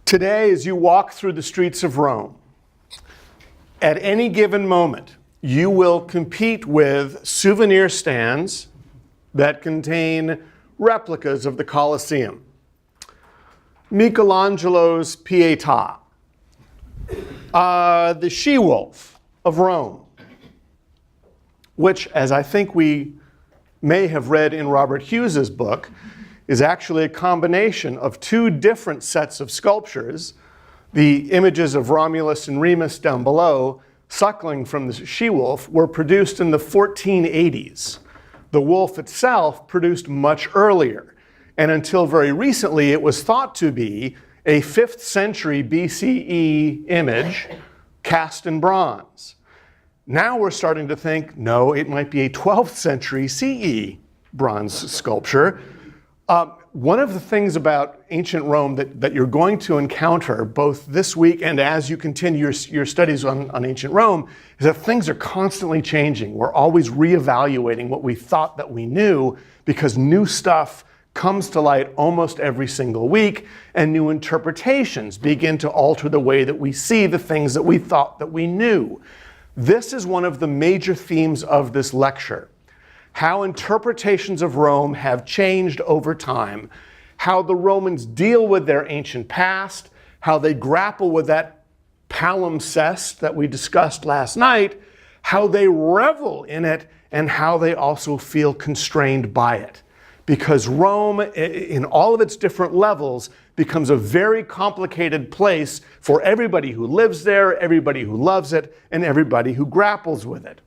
Today, as you walk through the streets of Rome, at any given moment, you will compete with souvenir stands that contain replicas of the Colosseum. Michelangelo's Pietà, the she-wolf of Rome, which, as I think we may have read in Robert Hughes's book, is actually a combination of two different sets of sculptures. The images of Romulus and Remus down below, suckling from the she-wolf, were produced in the 1480s. The wolf itself produced much earlier, and until very recently it was thought to be a 5th century BCE image cast in bronze. Now we're starting to think, no, it might be a 12th century CE bronze sculpture. One of the things about ancient Rome that you're going to encounter both this week and as you continue your studies on ancient Rome is that things are constantly changing. We're always reevaluating what we thought that we knew because new stuff comes to light almost every single week and new interpretations begin to alter the way that we see the things that we thought that we knew. This is one of the major themes of this lecture. How interpretations of Rome have changed over time, how the Romans deal with their ancient past, how they grapple with that palimpsest that we discussed last night, how they revel in it, and how they also feel constrained by it. Because Rome, in all of its different levels, becomes a very complicated place for everybody who lives there, everybody who loves it, and everybody who grapples with it.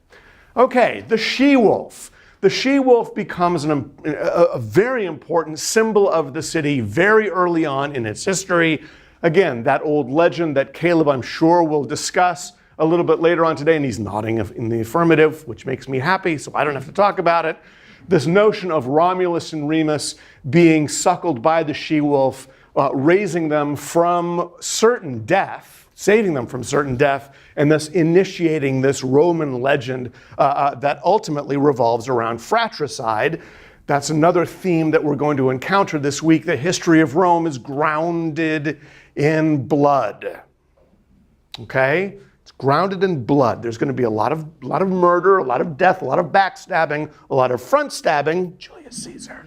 Okay, the she-wolf. The she-wolf becomes a very important symbol of the city very early on in its history. Again, that old legend that Caleb, I'm sure, will discuss a little bit later on today, and he's nodding in the affirmative, which makes me happy, so I don't have to talk about it. This notion of Romulus and Remus being suckled by the she-wolf, raising them from certain death, saving them from certain death, and thus initiating this Roman legend that ultimately revolves around fratricide. That's another theme that we're going to encounter this week. The history of Rome is grounded in blood. Okay? It's grounded in blood. There's going to be a lot of murder, a lot of death, a lot of backstabbing, a lot of front stabbing. Julius Caesar.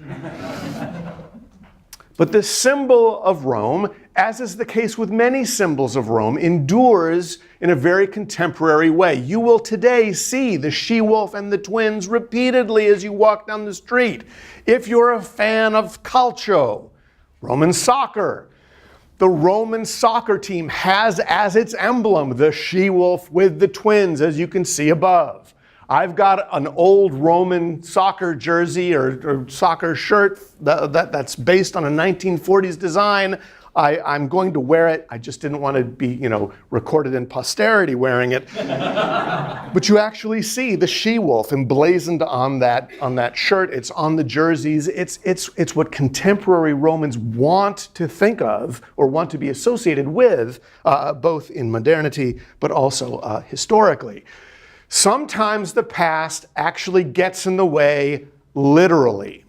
But this symbol of Rome, as is the case with many symbols of Rome, endures in a very contemporary way. You will today see the she-wolf and the twins repeatedly as you walk down the street. If you're a fan of calcio, Roman soccer, the Roman soccer team has as its emblem the she-wolf with the twins, as you can see above. I've got an old Roman soccer jersey or soccer shirt that's based on a 1940s design. I'm going to wear it. I just didn't want to be, recorded in posterity wearing it. But you actually see the she-wolf emblazoned on that shirt. It's on the jerseys. It's what contemporary Romans want to think of or want to be associated with, both in modernity but also historically. Sometimes the past actually gets in the way literally.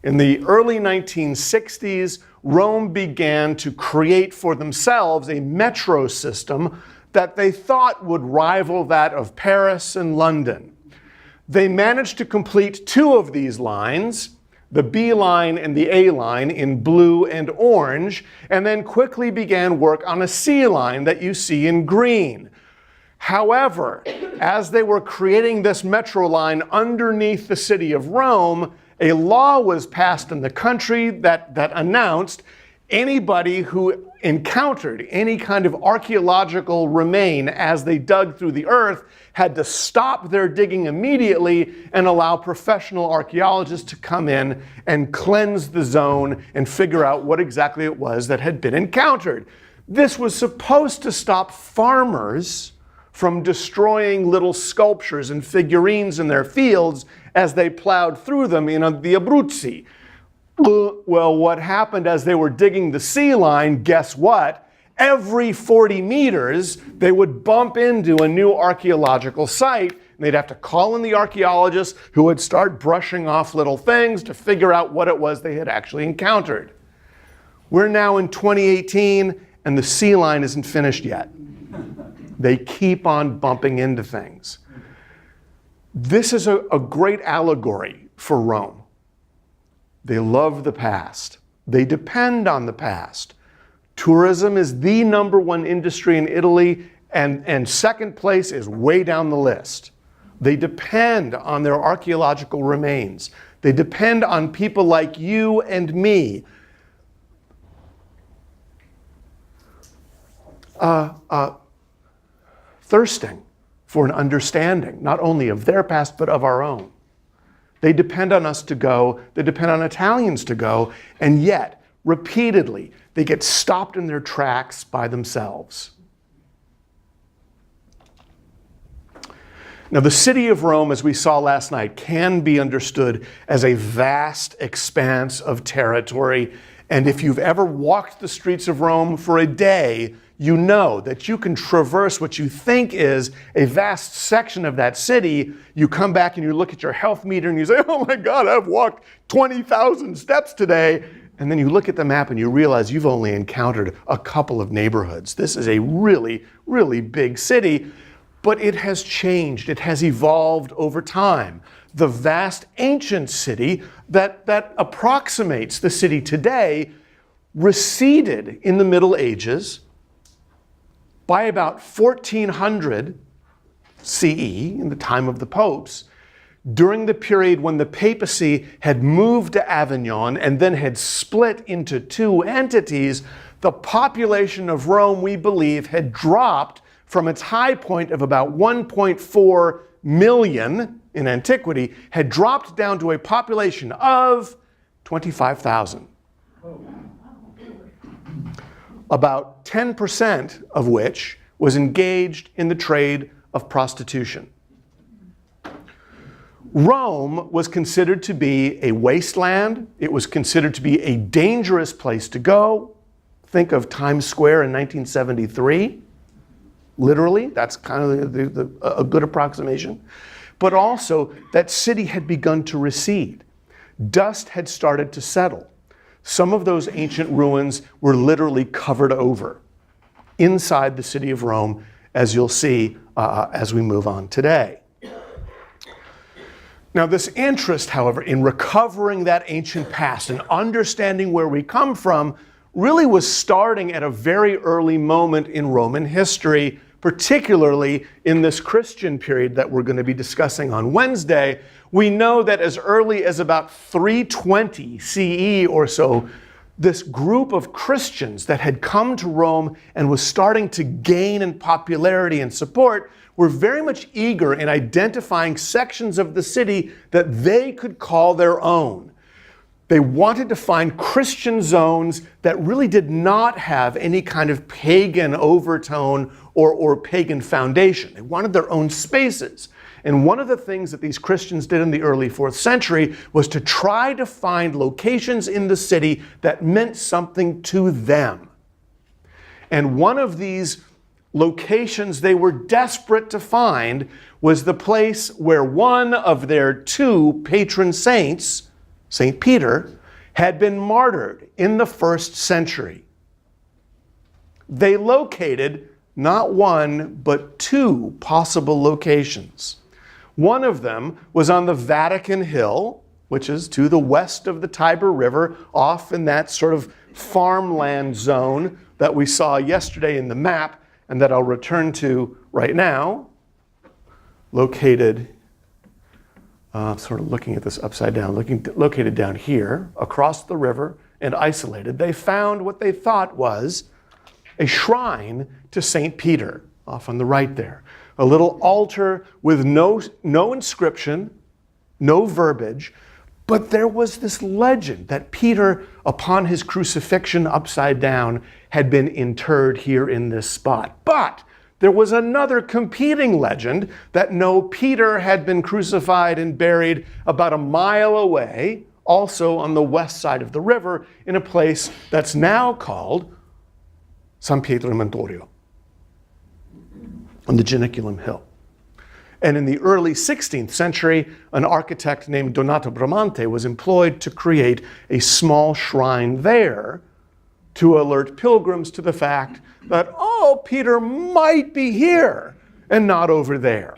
In the early 1960s, Rome began to create for themselves a metro system that they thought would rival that of Paris and London. They managed to complete 2 of these lines, the B line and the A line in blue and orange, and then quickly began work on a C line that you see in green. However, as they were creating this metro line underneath the city of Rome, a law was passed in the country that announced anybody who encountered any kind of archaeological remain as they dug through the earth had to stop their digging immediately and allow professional archaeologists to come in and cleanse the zone and figure out what exactly it was that had been encountered. This was supposed to stop farmers from destroying little sculptures and figurines in their fields as they plowed through them in the Abruzzi. Well, what happened as they were digging the sea line, guess what? Every 40 meters, they would bump into a new archaeological site, and they'd have to call in the archaeologists who would start brushing off little things to figure out what it was they had actually encountered. We're now in 2018, and the sea line isn't finished yet. They keep on bumping into things. This is a great allegory for Rome. They love the past. They depend on the past. Tourism is the #1 industry in Italy, and second place is way down the list. They depend on their archaeological remains. They depend on people like you and me. Thirsting for an understanding, not only of their past, but of our own. They depend on us to go, they depend on Italians to go, and yet, repeatedly, they get stopped in their tracks by themselves. Now, the city of Rome, as we saw last night, can be understood as a vast expanse of territory. And if you've ever walked the streets of Rome for a day, you know that you can traverse what you think is a vast section of that city. You come back and you look at your health meter and you say, oh my God, I've walked 20,000 steps today. And then you look at the map and you realize you've only encountered a couple of neighborhoods. This is a really, really big city, but it has changed. It has evolved over time. The vast ancient city that approximates the city today receded in the Middle Ages. By about 1400 CE, in the time of the popes, during the period when the papacy had moved to Avignon and then had split into two entities, the population of Rome, we believe, had dropped from its high point of about 1.4 million in antiquity, had dropped down to a population of 25,000. About 10% of which was engaged in the trade of prostitution. Rome was considered to be a wasteland. It was considered to be a dangerous place to go. Think of Times Square in 1973. Literally, that's kind of a good approximation. But also, that city had begun to recede. Dust had started to settle. Some of those ancient ruins were literally covered over inside the city of Rome, as you'll see as we move on today. Now, this interest, however, in recovering that ancient past and understanding where we come from really was starting at a very early moment in Roman history, particularly in this Christian period that we're going to be discussing on Wednesday. We know that as early as about 320 CE or so, this group of Christians that had come to Rome and was starting to gain in popularity and support were very much eager in identifying sections of the city that they could call their own. They wanted to find Christian zones that really did not have any kind of pagan overtone or pagan foundation. They wanted their own spaces. And one of the things that these Christians did in the early 4th century was to try to find locations in the city that meant something to them. And one of these locations they were desperate to find was the place where one of their two patron saints, St. Peter, had been martyred in the 1st century. They located not one, but two possible locations. One of them was on the Vatican Hill, which is to the west of the Tiber River, off in that sort of farmland zone that we saw yesterday in the map, and that I'll return to right now, located, sort of looking at this upside down, located down here, across the river and isolated. They found what they thought was a shrine to St. Peter, off on the right there. A little altar with no inscription, no verbiage, but there was this legend that Peter, upon his crucifixion upside down, had been interred here in this spot. But there was another competing legend that no, Peter had been crucified and buried about a mile away, also on the west side of the river, in a place that's now called San Pietro Montorio, on the Janiculum Hill. And in the early 16th century, an architect named Donato Bramante was employed to create a small shrine there to alert pilgrims to the fact that, oh, Peter might be here and not over there.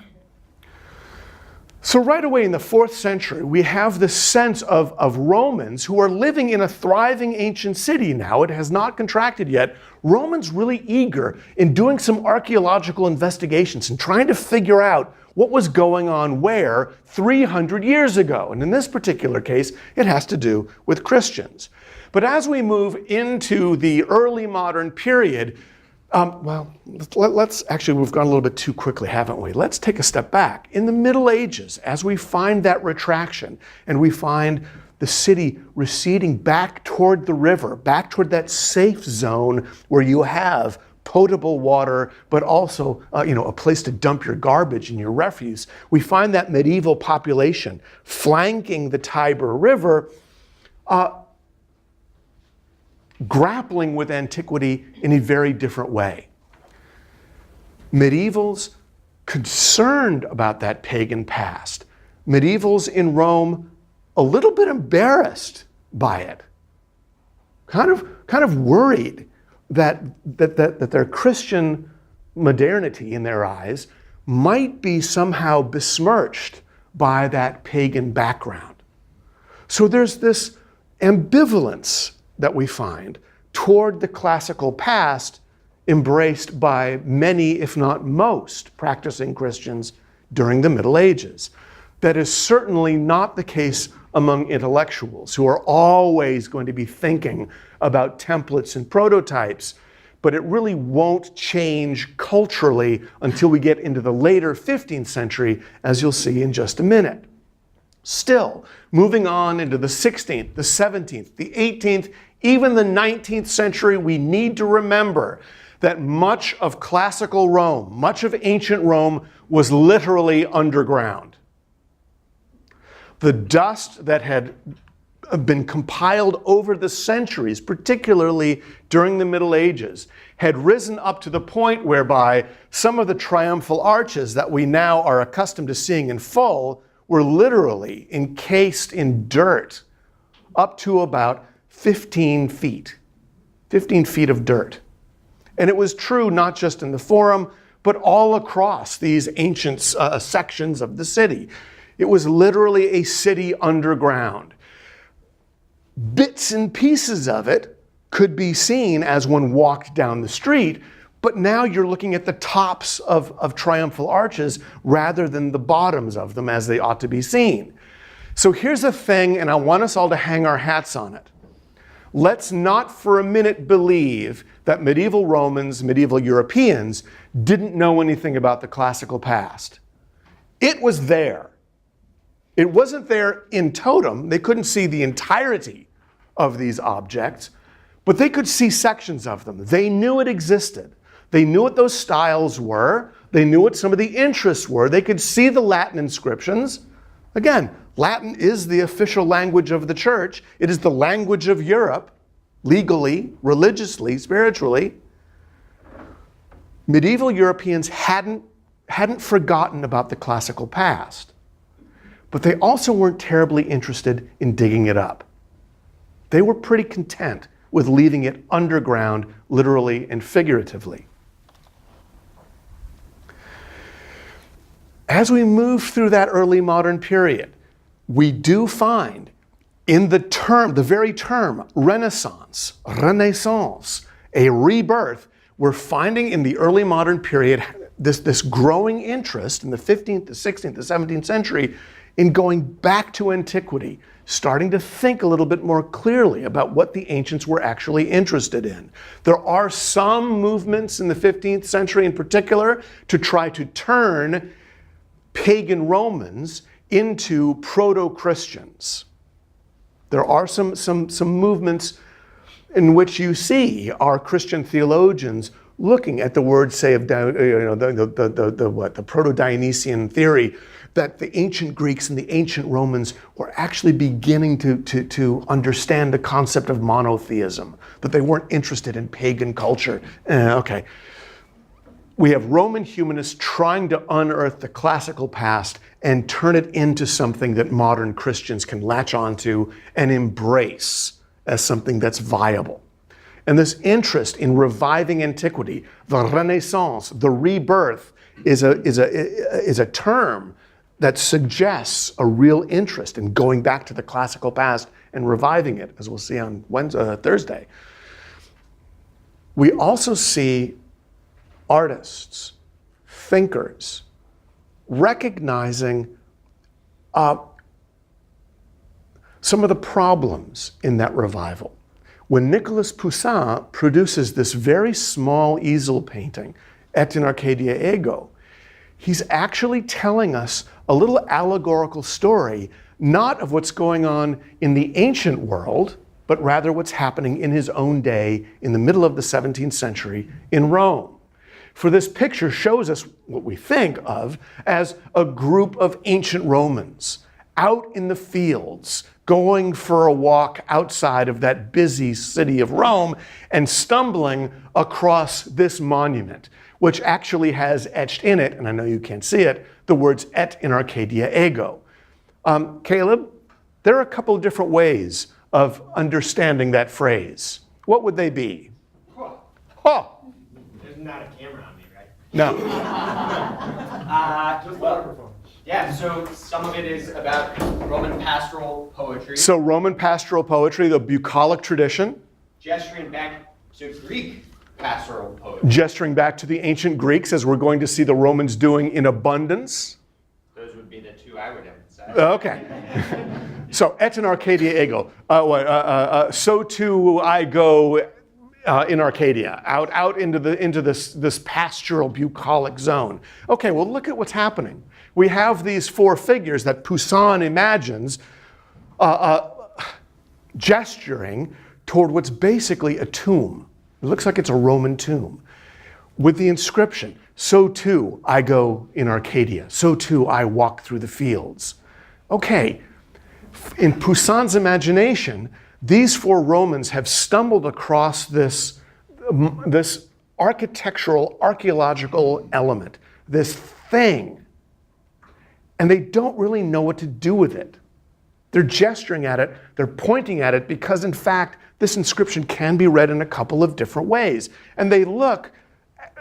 So right away in the 4th century, we have this sense of Romans who are living in a thriving ancient city now. It has not contracted yet. Romans really eager in doing some archaeological investigations and trying to figure out what was going on where 300 years ago. And in this particular case, it has to do with Christians. But as we move into the early modern period, let's actually, we've gone a little bit too quickly, haven't we? Let's take a step back. In the Middle Ages, as we find that retraction and we find the city receding back toward the river, back toward that safe zone where you have potable water, but also a place to dump your garbage and your refuse, we find that medieval population flanking the Tiber River, grappling with antiquity in a very different way. Medievals concerned about that pagan past. Medievals in Rome a little bit embarrassed by it. Kind of worried that their Christian modernity in their eyes might be somehow besmirched by that pagan background. So there's this ambivalence that we find toward the classical past embraced by many, if not most, practicing Christians during the Middle Ages. That is certainly not the case among intellectuals who are always going to be thinking about templates and prototypes, but it really won't change culturally until we get into the later 15th century, as you'll see in just a minute. Still, moving on into the 16th, the 17th, the 18th, even the 19th century, we need to remember that much of classical Rome, much of ancient Rome, was literally underground. The dust that had been compiled over the centuries, particularly during the Middle Ages, had risen up to the point whereby some of the triumphal arches that we now are accustomed to seeing in full were literally encased in dirt up to about 15 feet of dirt. And it was true not just in the Forum, but all across these ancient sections of the city. It was literally a city underground. Bits and pieces of it could be seen as one walked down the street, but now you're looking at the tops of triumphal arches rather than the bottoms of them as they ought to be seen. So here's a thing, and I want us all to hang our hats on it. Let's not for a minute believe that medieval Romans, medieval Europeans, didn't know anything about the classical past. It was there. It wasn't there in totem. They couldn't see the entirety of these objects, but they could see sections of them. They knew it existed. They knew what those styles were. They knew what some of the interests were. They could see the Latin inscriptions. Again, Latin is the official language of the church. It is the language of Europe, legally, religiously, spiritually. Medieval Europeans hadn't forgotten about the classical past, but they also weren't terribly interested in digging it up. They were pretty content with leaving it underground, literally and figuratively. As we move through that early modern period, we do find in the very term Renaissance, a rebirth, we're finding in the early modern period this growing interest in the 15th, the 16th, the 17th century in going back to antiquity, starting to think a little bit more clearly about what the ancients were actually interested in. There are some movements in the 15th century in particular to try to turn pagan Romans into proto-Christians. There are some movements in which you see our Christian theologians looking at the word, say, of the proto-Dionysian theory, that the ancient Greeks and the ancient Romans were actually beginning to understand the concept of monotheism, that they weren't interested in pagan culture. Okay. We have Roman humanists trying to unearth the classical past and turn it into something that modern Christians can latch onto and embrace as something that's viable. And this interest in reviving antiquity, the Renaissance, the rebirth, is a term that suggests a real interest in going back to the classical past and reviving it, as we'll see on Thursday. We also see artists, thinkers, recognizing some of the problems in that revival. When Nicolas Poussin produces this very small easel painting, Et in Arcadia Ego, he's actually telling us a little allegorical story, not of what's going on in the ancient world, but rather what's happening in his own day in the middle of the 17th century in Rome. For this picture shows us what we think of as a group of ancient Romans out in the fields, going for a walk outside of that busy city of Rome and stumbling across this monument, which actually has etched in it, and I know you can't see it, the words Et in Arcadia Ego. Caleb, there are a couple of different ways of understanding that phrase. What would they be? Oh. There's not a camera on me, right? No. Yeah, so some of it is about Roman pastoral poetry. So Roman pastoral poetry, the bucolic tradition. Gesturing back to Greek pastoral poetry. Gesturing back to the ancient Greeks, as we're going to see the Romans doing in abundance. Those would be the two I would emphasize. Okay. So, Et in Arcadia Ego. So too I go in Arcadia, out into this pastoral bucolic zone. Okay, well, look at what's happening. We have these four figures that Poussin imagines gesturing toward what's basically a tomb. It looks like it's a Roman tomb with the inscription, so too I go in Arcadia, so too I walk through the fields. Okay, in Poussin's imagination, these four Romans have stumbled across this architectural, archaeological element, this thing, and they don't really know what to do with it. They're gesturing at it, they're pointing at it, because in fact, this inscription can be read in a couple of different ways. And they look,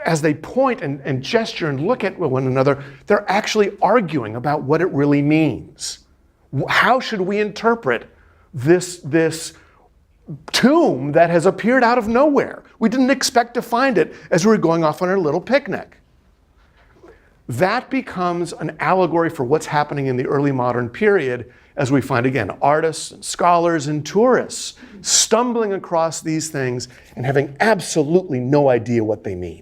as they point and gesture and look at one another, they're actually arguing about what it really means. How should we interpret this tomb that has appeared out of nowhere? We didn't expect to find it as we were going off on our little picnic. That becomes an allegory for what's happening in the early modern period, as we find, again, artists and scholars and tourists stumbling across these things and having absolutely no idea what they mean.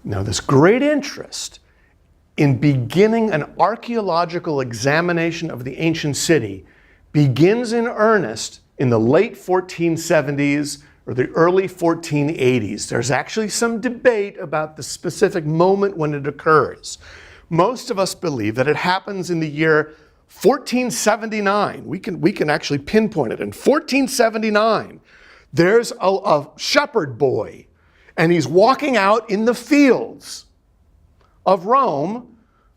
Now, this great interest in beginning an archaeological examination of the ancient city begins in earnest in the late 1470s or the early 1480s. There's actually some debate about the specific moment when it occurs. Most of us believe that it happens in the year 1479. We can actually pinpoint it. In 1479, there's a shepherd boy, and he's walking out in the fields of Rome,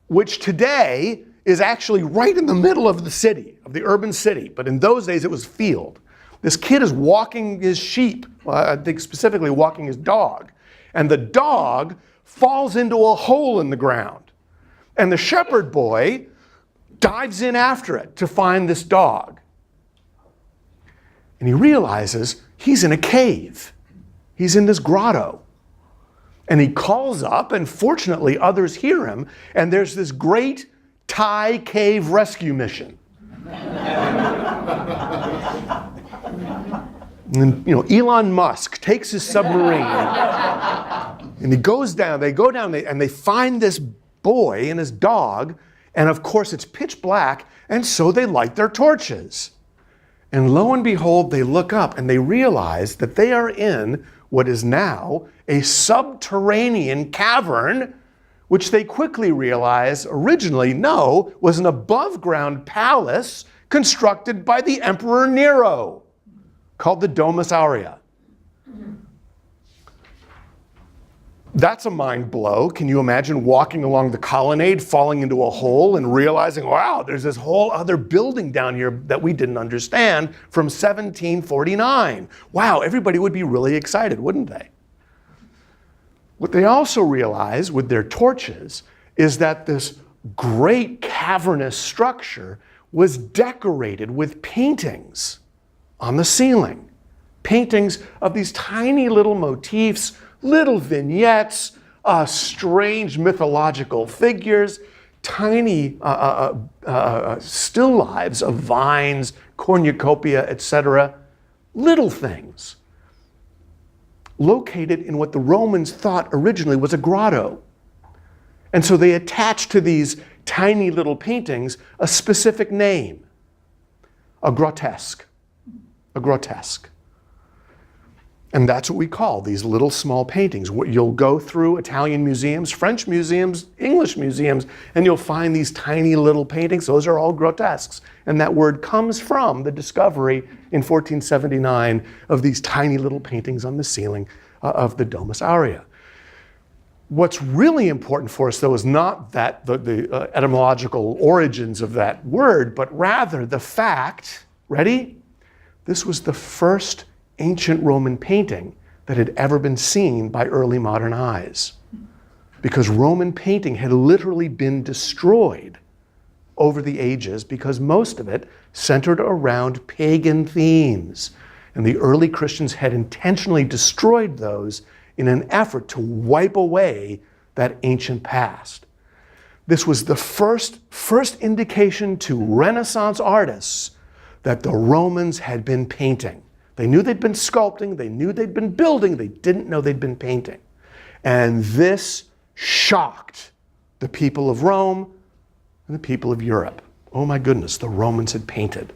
which today is actually right in the middle of the city, of the urban city. But in those days, it was field. This kid is walking his sheep, I think specifically walking his dog. And the dog falls into a hole in the ground. And the shepherd boy dives in after it to find this dog. And he realizes he's in a cave. He's in this grotto. And he calls up, and fortunately others hear him, and there's this great Thai cave rescue mission. And, Elon Musk takes his submarine and he goes down, they go down and they find this boy and his dog, and of course it's pitch black, and so they light their torches. And lo and behold, they look up and they realize that they are in what is now a subterranean cavern, which they quickly realize originally, was an above-ground palace constructed by the Emperor Nero, called the Domus Aurea. That's a mind blow. Can you imagine walking along the colonnade, falling into a hole and realizing, wow, there's this whole other building down here that we didn't understand from 1749. Wow, everybody would be really excited, wouldn't they? What they also realized with their torches is that this great cavernous structure was decorated with paintings on the ceiling. Paintings of these tiny little motifs, little vignettes, strange mythological figures, tiny still lives of vines, cornucopia, etc. Little things located in what the Romans thought originally was a grotto. And so they attached to these tiny little paintings a specific name, a grotesque. A grotesque. And that's what we call these little small paintings. You'll go through Italian museums, French museums, English museums, and you'll find these tiny little paintings. Those are all grotesques. And that word comes from the discovery in 1479 of these tiny little paintings on the ceiling of the Domus Aurea. What's really important for us, though, is not that the etymological origins of that word, but rather the fact, ready? This was the first ancient Roman painting that had ever been seen by early modern eyes. Because Roman painting had literally been destroyed over the ages because most of it centered around pagan themes. And the early Christians had intentionally destroyed those in an effort to wipe away that ancient past. This was the first indication to Renaissance artists that the Romans had been painting. They knew they'd been sculpting, they knew they'd been building, they didn't know they'd been painting. And this shocked the people of Rome and the people of Europe. Oh my goodness, the Romans had painted.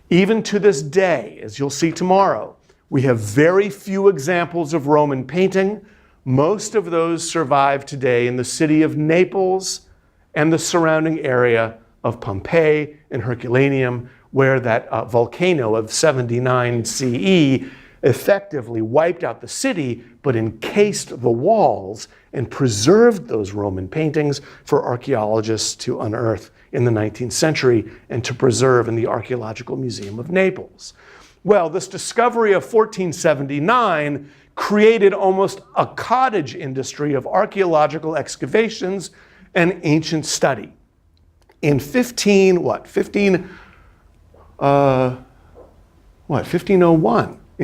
Even to this day, as you'll see tomorrow, we have very few examples of Roman painting. Most of those survive today in the city of Naples and the surrounding area of Pompeii and Herculaneum, where that volcano of 79 CE effectively wiped out the city, but encased the walls and preserved those Roman paintings for archaeologists to unearth in the 19th century and to preserve in the Archaeological Museum of Naples. Well, this discovery of 1479 created almost a cottage industry of archaeological excavations and ancient study. In 1501. In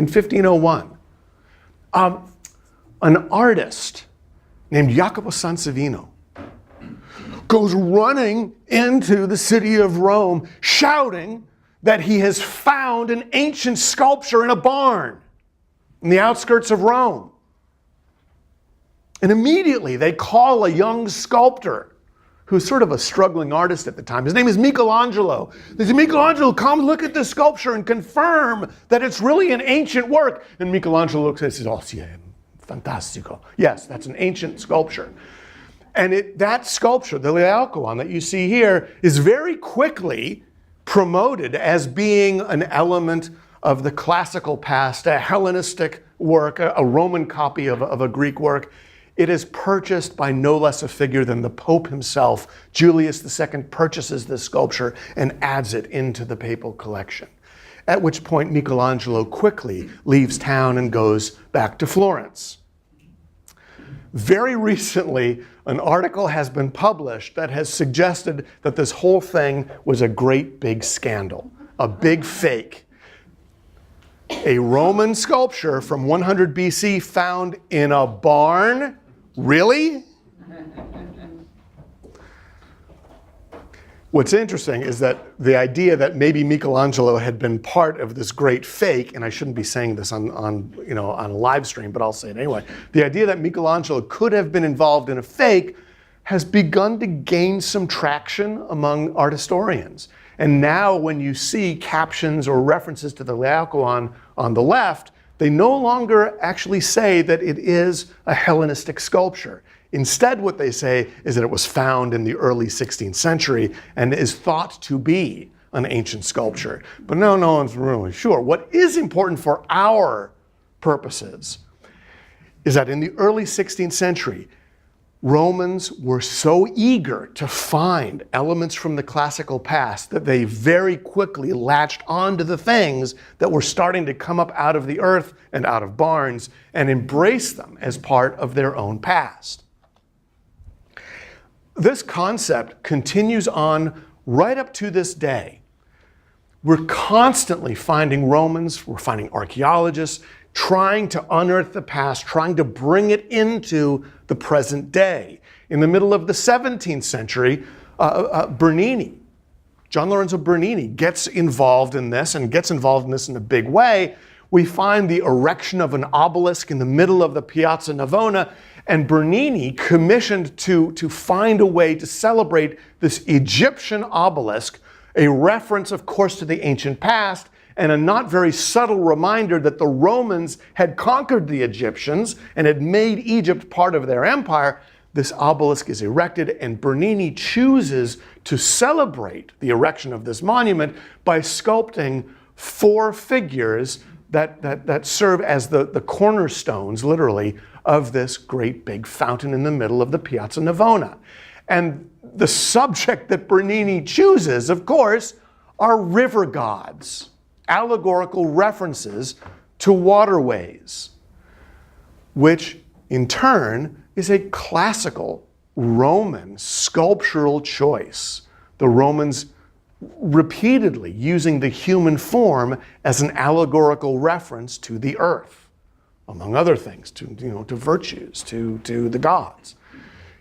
1501, an artist named Jacopo Sansovino goes running into the city of Rome shouting that he has found an ancient sculpture in a barn in the outskirts of Rome. And immediately they call a young sculptor who's sort of a struggling artist at the time. His name is Michelangelo. They say, Michelangelo, come look at this sculpture and confirm that it's really an ancient work. And Michelangelo looks at it and says, oh, sì, fantastico. Yes, that's an ancient sculpture. And that sculpture, the Laocoon that you see here, is very quickly promoted as being an element of the classical past, a Hellenistic work, a Roman copy of a Greek work. It is purchased by no less a figure than the Pope himself. Julius II purchases this sculpture and adds it into the papal collection. At which point Michelangelo quickly leaves town and goes back to Florence. Very recently, an article has been published that has suggested that this whole thing was a great big scandal, a big fake. A Roman sculpture from 100 BC found in a barn? Really? What's interesting is that the idea that maybe Michelangelo had been part of this great fake, and I shouldn't be saying this on a live stream, but I'll say it anyway. The idea that Michelangelo could have been involved in a fake has begun to gain some traction among art historians. And now when you see captions or references to the Laocoon on the left, they no longer actually say that it is a Hellenistic sculpture. Instead, what they say is that it was found in the early 16th century and is thought to be an ancient sculpture. But no one's really sure. What is important for our purposes is that in the early 16th century, Romans were so eager to find elements from the classical past that they very quickly latched onto the things that were starting to come up out of the earth and out of barns and embraced them as part of their own past. This concept continues on right up to this day. We're constantly finding Romans, we're finding archaeologists, trying to unearth the past, trying to bring it into the present day. In the middle of the 17th century, Bernini, John Lorenzo Bernini, gets involved in this and gets involved in this in a big way. We find the erection of an obelisk in the middle of the Piazza Navona, and Bernini commissioned to find a way to celebrate this Egyptian obelisk, a reference, of course, to the ancient past, and a not very subtle reminder that the Romans had conquered the Egyptians and had made Egypt part of their empire. This obelisk is erected, and Bernini chooses to celebrate the erection of this monument by sculpting 4 figures that serve as the cornerstones, literally, of this great big fountain in the middle of the Piazza Navona. And the subject that Bernini chooses, of course, are river gods, allegorical references to waterways, which in turn is a classical Roman sculptural choice. The Romans repeatedly using the human form as an allegorical reference to the earth, among other things, to virtues, to the gods.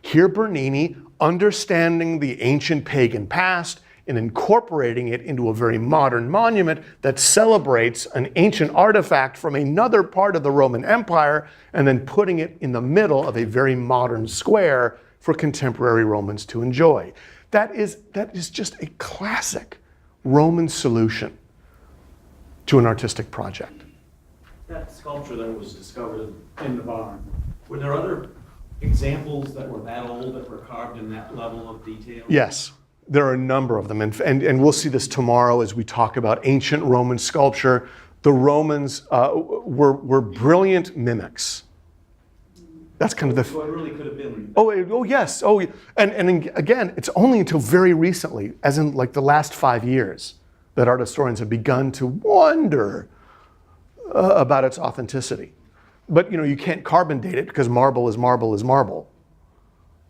Here Bernini, understanding the ancient pagan past and incorporating it into a very modern monument that celebrates an ancient artifact from another part of the Roman Empire, and then putting it in the middle of a very modern square for contemporary Romans to enjoy. That is just a classic Roman solution to an artistic project. That sculpture that was discovered in the barn, were there other examples that were that old that were carved in that level of detail? Yes, there are a number of them. And we'll see this tomorrow as we talk about ancient Roman sculpture. The Romans were brilliant mimics. That's kind of the... So it really could have been... Oh yes. Oh, and again, it's only until very recently, as in like the last 5 years, that art historians have begun to wonder about its authenticity. But you can't carbon date it because marble is marble is marble.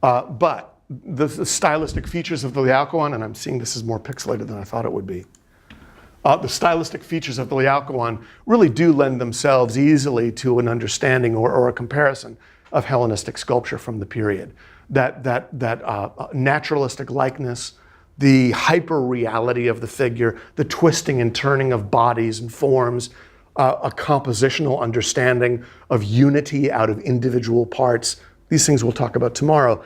But the stylistic features of the Laocoon, and I'm seeing this is more pixelated than I thought it would be. The stylistic features of the Laocoon really do lend themselves easily to an understanding or a comparison of Hellenistic sculpture from the period. That naturalistic likeness, the hyper-reality of the figure, the twisting and turning of bodies and forms, a compositional understanding of unity out of individual parts. These things we'll talk about tomorrow.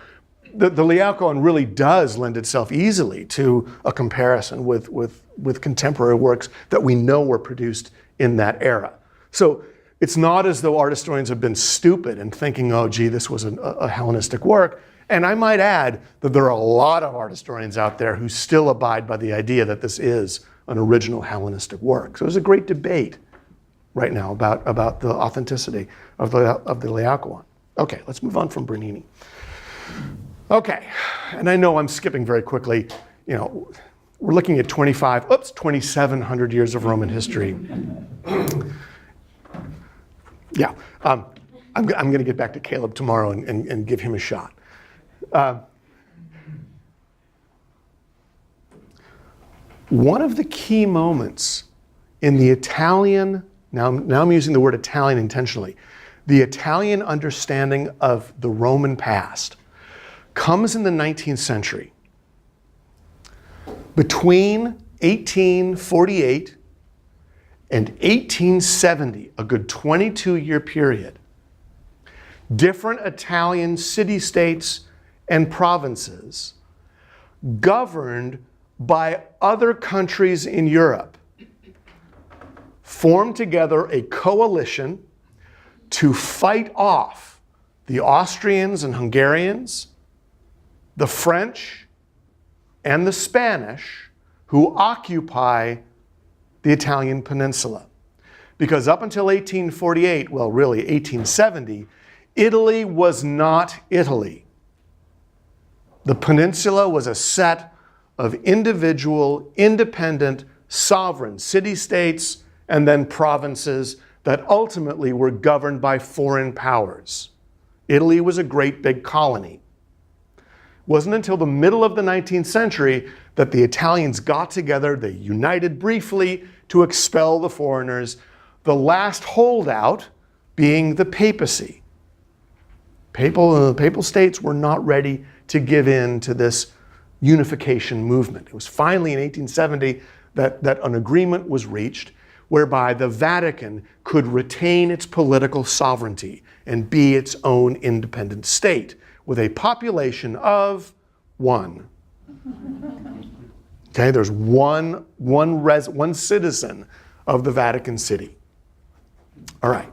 The Laocoon really does lend itself easily to a comparison with contemporary works that we know were produced in that era. So it's not as though art historians have been stupid in thinking, oh, gee, this was a Hellenistic work. And I might add that there are a lot of art historians out there who still abide by the idea that this is an original Hellenistic work. So there's a great debate right now about the authenticity of the Laocoon. Okay, let's move on from Bernini. Okay, and I know I'm skipping very quickly. We're looking at 2,700 years of Roman history. Yeah, I'm going to get back to Caleb tomorrow and give him a shot. One of the key moments in the Italian, now I'm using the word Italian intentionally, the Italian understanding of the Roman past comes in the 19th century. Between 1848 and 1870, a good 22-year period, different Italian city-states and provinces governed by other countries in Europe formed together a coalition to fight off the Austrians and Hungarians, the French, and the Spanish who occupy the Italian peninsula. Because up until 1848, well, really 1870, Italy was not Italy. The peninsula was a set of individual, independent, sovereign city-states and then provinces that ultimately were governed by foreign powers. Italy was a great big colony. It wasn't until the middle of the 19th century that the Italians got together, they united briefly to expel the foreigners, the last holdout being the papacy. Papal states were not ready to give in to this unification movement. It was finally in 1870 that an agreement was reached whereby the Vatican could retain its political sovereignty and be its own independent state with a population of 1. Okay, there's one citizen of the Vatican City. All right.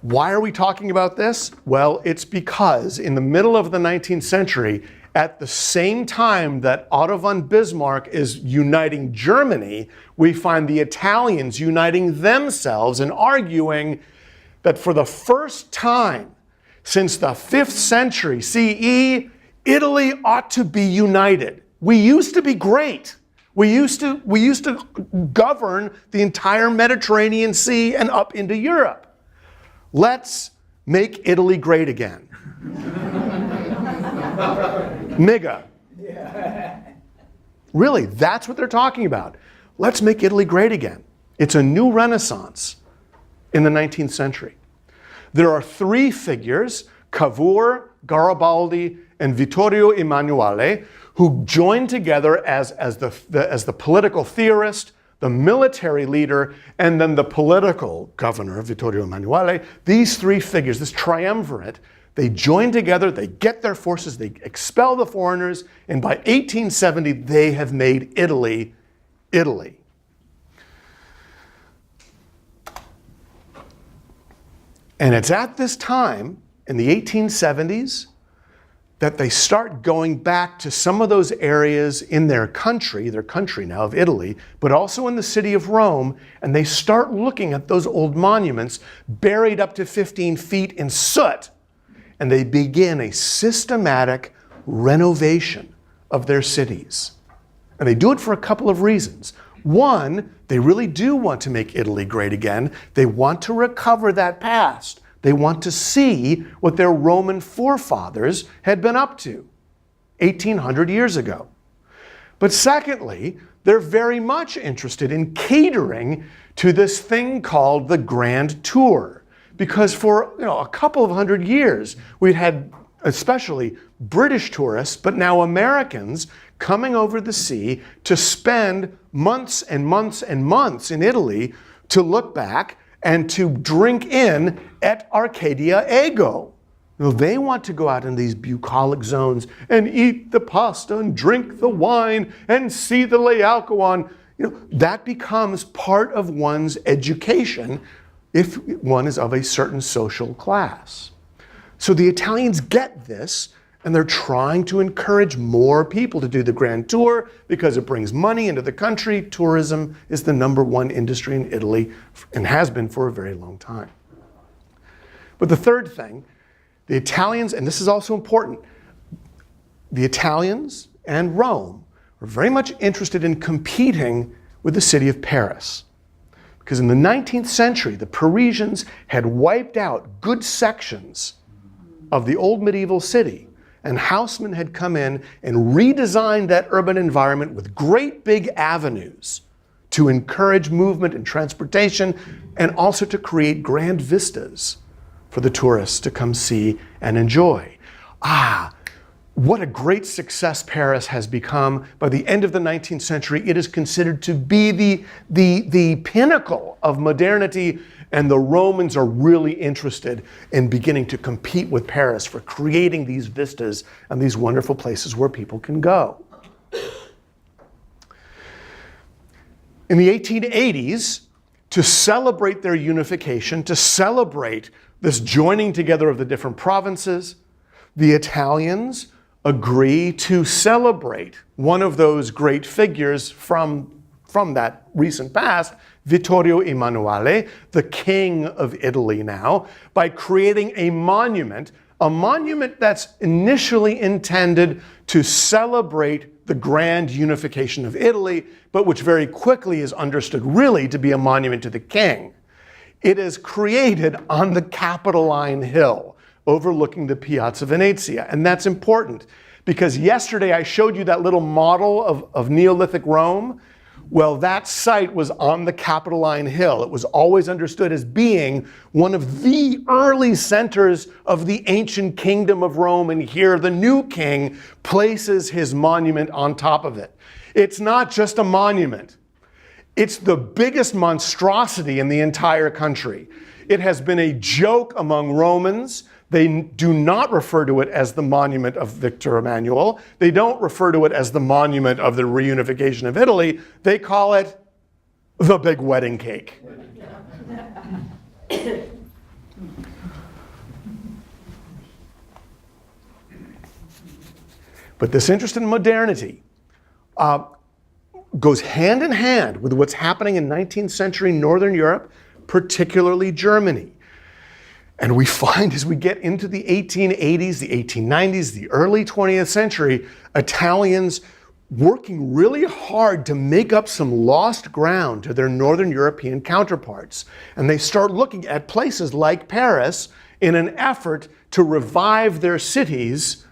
Why are we talking about this? Well, it's because in the middle of the 19th century, at the same time that Otto von Bismarck is uniting Germany, we find the Italians uniting themselves and arguing that for the first time since the 5th century CE, Italy ought to be united. We used to be great. We used to govern the entire Mediterranean Sea and up into Europe. Let's make Italy great again. MIGA. Really, that's what they're talking about. Let's make Italy great again. It's a new renaissance in the 19th century. There are 3 figures, Cavour, Garibaldi, and Vittorio Emanuele, who joined together as the political theorist, the military leader, and then the political governor, Vittorio Emanuele. These 3 figures, this triumvirate, they join together, they get their forces, they expel the foreigners, and by 1870, they have made Italy, Italy. And it's at this time, in the 1870s, that they start going back to some of those areas in their country now of Italy, but also in the city of Rome, and they start looking at those old monuments buried up to 15 feet in soot, and they begin a systematic renovation of their cities. And they do it for a couple of reasons. One, they really do want to make Italy great again. They want to recover that past. They want to see what their Roman forefathers had been up to 1,800 years ago. But secondly, they're very much interested in catering to this thing called the Grand Tour. Because for a couple of hundred years, we'd had especially British tourists, but now Americans coming over the sea to spend months and months and months in Italy to look back and to drink in at Arcadia Ego. They want to go out in these bucolic zones and eat the pasta and drink the wine and see the Laocoon. That becomes part of one's education if one is of a certain social class. So the Italians get this, and they're trying to encourage more people to do the Grand Tour because it brings money into the country. Tourism is the #1 industry in Italy and has been for a very long time. But the third thing, the Italians, and this is also important, the Italians and Rome are very much interested in competing with the city of Paris. Because in the 19th century, the Parisians had wiped out good sections of the old medieval city, and Haussmann had come in and redesigned that urban environment with great big avenues to encourage movement and transportation, and also to create grand vistas for the tourists to come see and enjoy. What a great success Paris has become. By the end of the 19th century, it is considered to be the pinnacle of modernity, and the Romans are really interested in beginning to compete with Paris for creating these vistas and these wonderful places where people can go. In the 1880s, to celebrate their unification, to celebrate this joining together of the different provinces, the Italians agree to celebrate one of those great figures from that recent past, Vittorio Emanuele, the king of Italy now, by creating a monument that's initially intended to celebrate the grand unification of Italy, but which very quickly is understood really to be a monument to the king. It is created on the Capitoline Hill, overlooking the Piazza Venezia. And that's important because yesterday I showed you that little model of Neolithic Rome. Well, that site was on the Capitoline Hill. It was always understood as being one of the early centers of the ancient kingdom of Rome, and here the new king places his monument on top of it. It's not just a monument. It's the biggest monstrosity in the entire country. It has been a joke among Romans. They do not refer to it as the monument of Victor Emmanuel. They don't refer to it as the monument of the reunification of Italy. They call it the big wedding cake. But this interest in modernity goes hand in hand with what's happening in 19th century Northern Europe, particularly Germany. And we find as we get into the 1880s, the 1890s, the early 20th century, Italians working really hard to make up some lost ground to their Northern European counterparts. And they start looking at places like Paris in an effort to revive their cities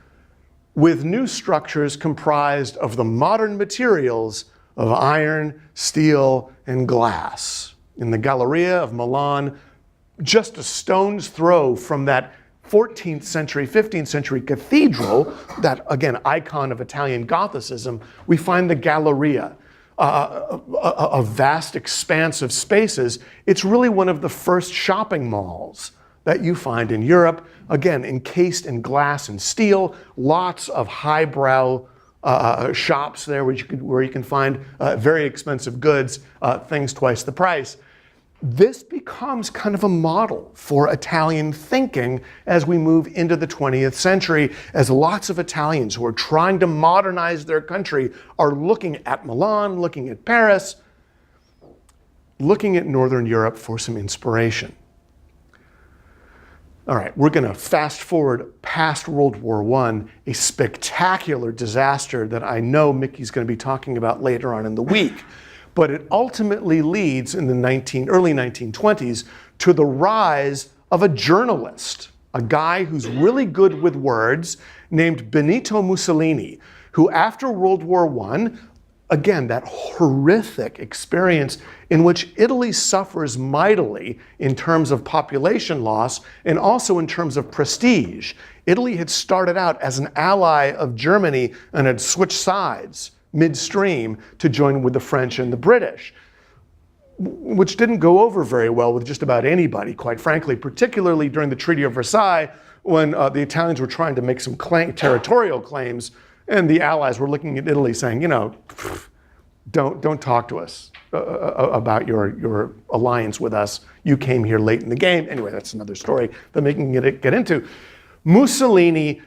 with new structures comprised of the modern materials of iron, steel, and glass. In the Galleria of Milan, just a stone's throw from that 14th century, 15th century cathedral, that, again, icon of Italian Gothicism, we find the Galleria, a vast expanse of spaces. It's really one of the first shopping malls that you find in Europe, again, encased in glass and steel, lots of highbrow shops there where you can find very expensive goods, things twice the price. This becomes kind of a model for Italian thinking as we move into the 20th century, as lots of Italians who are trying to modernize their country are looking at Milan, looking at Paris, looking at Northern Europe for some inspiration. All right, we're going to fast forward past World War I, a spectacular disaster that I know Mickey's going to be talking about later on in the week. But it ultimately leads in the early 1920s to the rise of a journalist, a guy who's really good with words, named Benito Mussolini, who after World War I, again, that horrific experience in which Italy suffers mightily in terms of population loss and also in terms of prestige. Italy had started out as an ally of Germany and had switched sides midstream to join with the French and the British, which didn't go over very well with just about anybody, quite frankly, particularly during the Treaty of Versailles, when the Italians were trying to make some territorial claims, and the Allies were looking at Italy saying, you know, don't talk to us about your alliance with us. You came here late in the game. Anyway, that's another story that we can get into. Mussolini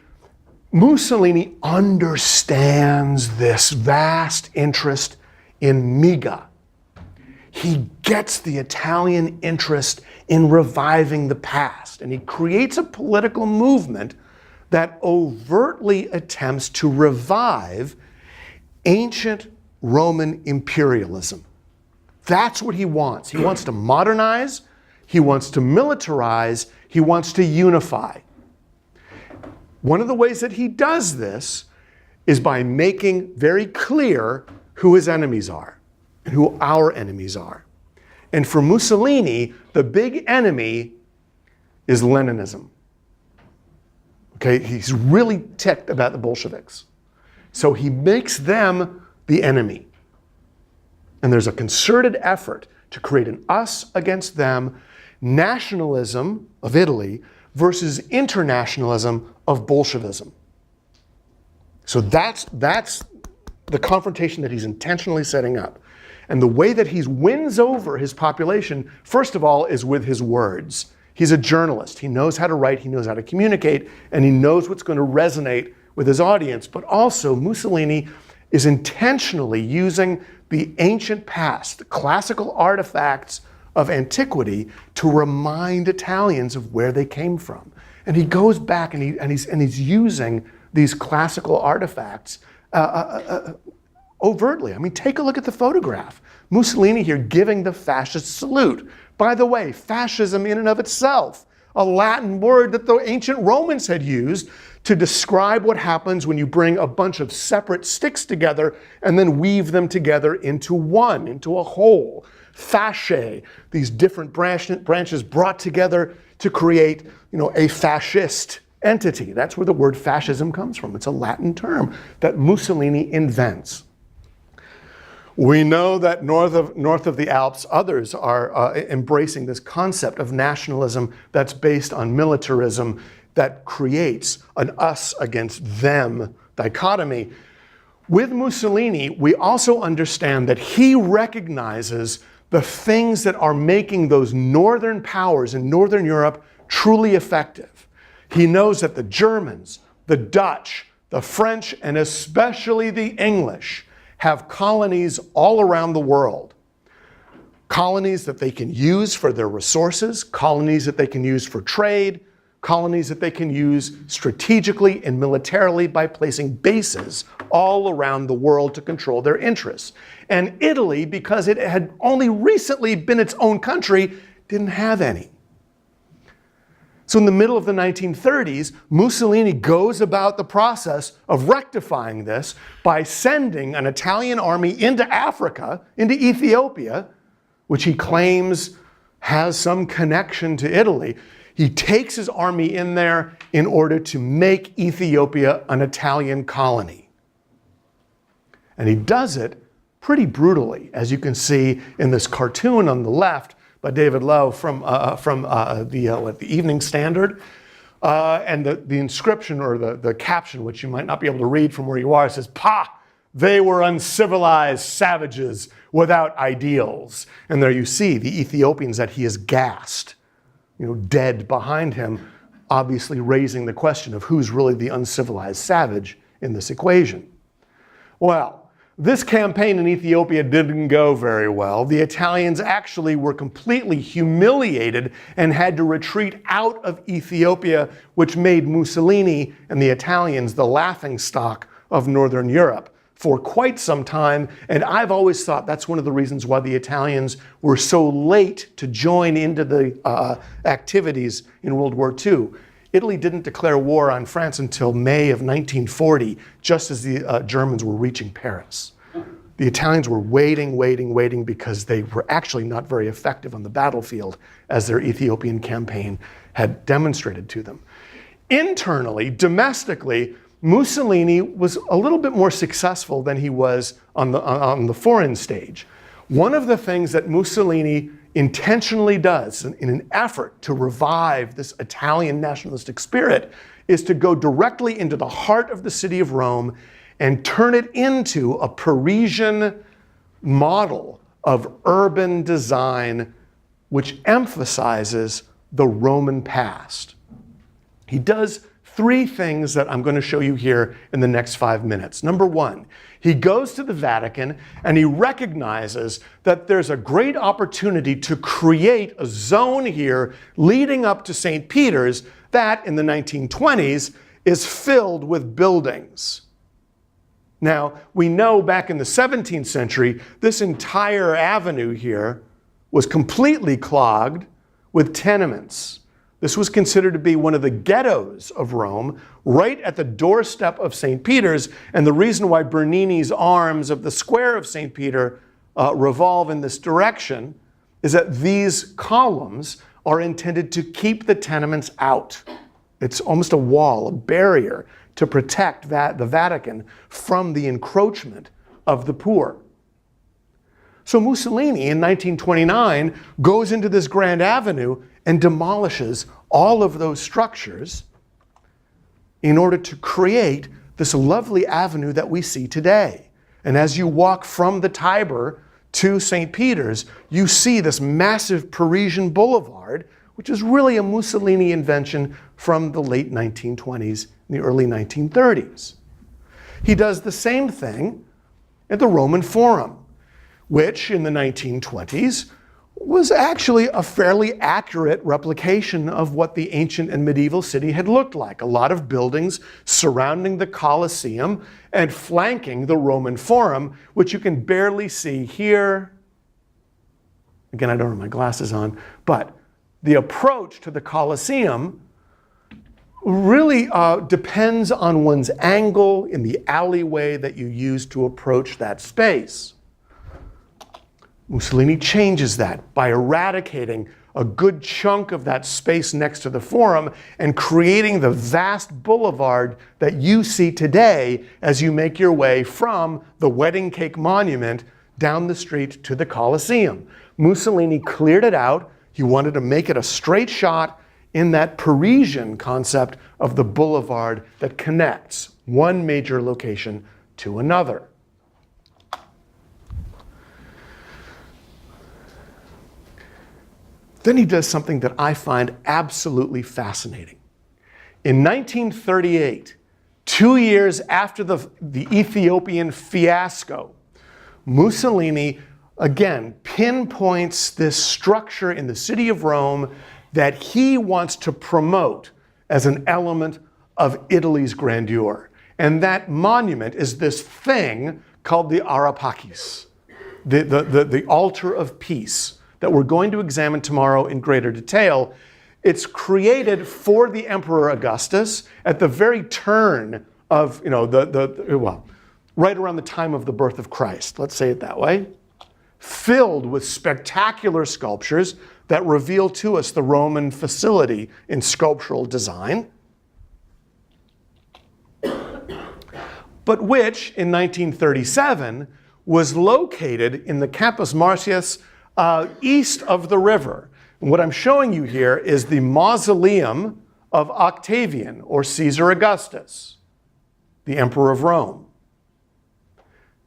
understands this vast interest in miga. He gets the Italian interest in reviving the past, and he creates a political movement that overtly attempts to revive ancient Roman imperialism. That's what he wants. He wants to modernize, he wants to militarize, he wants to unify. One of the ways that he does this is by making very clear who his enemies are and who our enemies are. And for Mussolini, the big enemy is Leninism. Okay, he's really ticked about the Bolsheviks. So he makes them the enemy. And there's a concerted effort to create an us against them, nationalism of Italy versus internationalism of Bolshevism. So that's the confrontation that he's intentionally setting up. And the way that he wins over his population, first of all, is with his words. He's a journalist. He knows how to write, he knows how to communicate, and he knows what's going to resonate with his audience. But also, Mussolini is intentionally using the ancient past, the classical artifacts of antiquity, to remind Italians of where they came from. And he goes back and he's using these classical artifacts overtly. I mean, take a look at the photograph. Mussolini here giving the fascist salute. By the way, fascism in and of itself, a Latin word that the ancient Romans had used to describe what happens when you bring a bunch of separate sticks together and then weave them together into one, into a whole. Fasce, these different branches brought together to create, a fascist entity. That's where the word fascism comes from. It's a Latin term that Mussolini invents. We know that north of the Alps, others are embracing this concept of nationalism that's based on militarism that creates an us against them dichotomy. With Mussolini, we also understand that he recognizes the things that are making those northern powers in Northern Europe truly effective. He knows that the Germans, the Dutch, the French, and especially the English have colonies all around the world. Colonies that they can use for their resources, colonies that they can use for trade, colonies that they can use strategically and militarily by placing bases all around the world to control their interests. And Italy, because it had only recently been its own country, didn't have any. So in the middle of the 1930s, Mussolini goes about the process of rectifying this by sending an Italian army into Africa, into Ethiopia, which he claims has some connection to Italy. He takes his army in there in order to make Ethiopia an Italian colony. And he does it pretty brutally, as you can see in this cartoon on the left by David Lowe from the Evening Standard. And the inscription or the caption, which you might not be able to read from where you are, says, "Pa! They were uncivilized savages without ideals." And there you see the Ethiopians that he has gassed, dead behind him, obviously raising the question of who's really the uncivilized savage in this equation. Well, this campaign in Ethiopia didn't go very well. The Italians actually were completely humiliated and had to retreat out of Ethiopia, which made Mussolini and the Italians the laughingstock of Northern Europe for quite some time. And I've always thought that's one of the reasons why the Italians were so late to join into the activities in World War II. Italy didn't declare war on France until May of 1940, just as the Germans were reaching Paris. The Italians were waiting because they were actually not very effective on the battlefield, as their Ethiopian campaign had demonstrated to them. Internally, domestically, Mussolini was a little bit more successful than he was on the foreign stage. One of the things that Mussolini intentionally does in an effort to revive this Italian nationalistic spirit is to go directly into the heart of the city of Rome and turn it into a Parisian model of urban design which emphasizes the Roman past. He does three things that I'm going to show you here in the next 5 minutes. Number one, he goes to the Vatican and he recognizes that there's a great opportunity to create a zone here leading up to St. Peter's that in the 1920s is filled with buildings. Now, we know back in the 17th century, this entire avenue here was completely clogged with tenements. This was considered to be one of the ghettos of Rome, right at the doorstep of St. Peter's. And the reason why Bernini's arms of the square of St. Peter revolve in this direction is that these columns are intended to keep the tenements out. It's almost a wall, a barrier to protect the Vatican from the encroachment of the poor. So Mussolini in 1929 goes into this grand avenue and demolishes all of those structures in order to create this lovely avenue that we see today. And as you walk from the Tiber to St. Peter's, you see this massive Parisian Boulevard, which is really a Mussolini invention from the late 1920s and the early 1930s. He does the same thing at the Roman Forum. which in the 1920s was actually a fairly accurate replication of what the ancient and medieval city had looked like. A lot of buildings surrounding the Colosseum and flanking the Roman Forum, which you can barely see here. Again, I don't have my glasses on, but the approach to the Colosseum really depends on one's angle in the alleyway that you use to approach that space. Mussolini changes that by eradicating a good chunk of that space next to the Forum and creating the vast boulevard that you see today as you make your way from the Wedding Cake Monument down the street to the Colosseum. Mussolini cleared it out. He wanted to make it a straight shot in that Parisian concept of the boulevard that connects one major location to another. Then he does something that I find absolutely fascinating. In 1938, 2 years after the Ethiopian fiasco, Mussolini again pinpoints this structure in the city of Rome that he wants to promote as an element of Italy's grandeur. And that monument is this thing called the ARA Pacis, the altar of peace, that we're going to examine tomorrow in greater detail. It's created for the Emperor Augustus at the very turn of, right around the time of the birth of Christ, let's say it that way, filled with spectacular sculptures that reveal to us the Roman facility in sculptural design, but which in 1937 was located in the Campus Martius east of the river. And what I'm showing you here is the mausoleum of Octavian, or Caesar Augustus, the Emperor of Rome.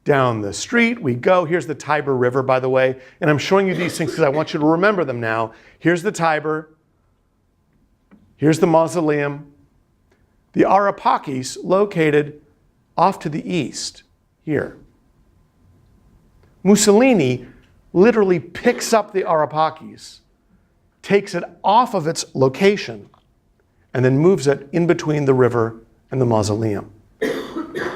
Down the street we go. Here's the Tiber River, by the way. And I'm showing you these things because I want you to remember them now. Here's the Tiber. Here's the mausoleum. The ARA Pacis located off to the east, here. Mussolini literally picks up the ARA Pacis, takes it off of its location, and then moves it in between the river and the mausoleum.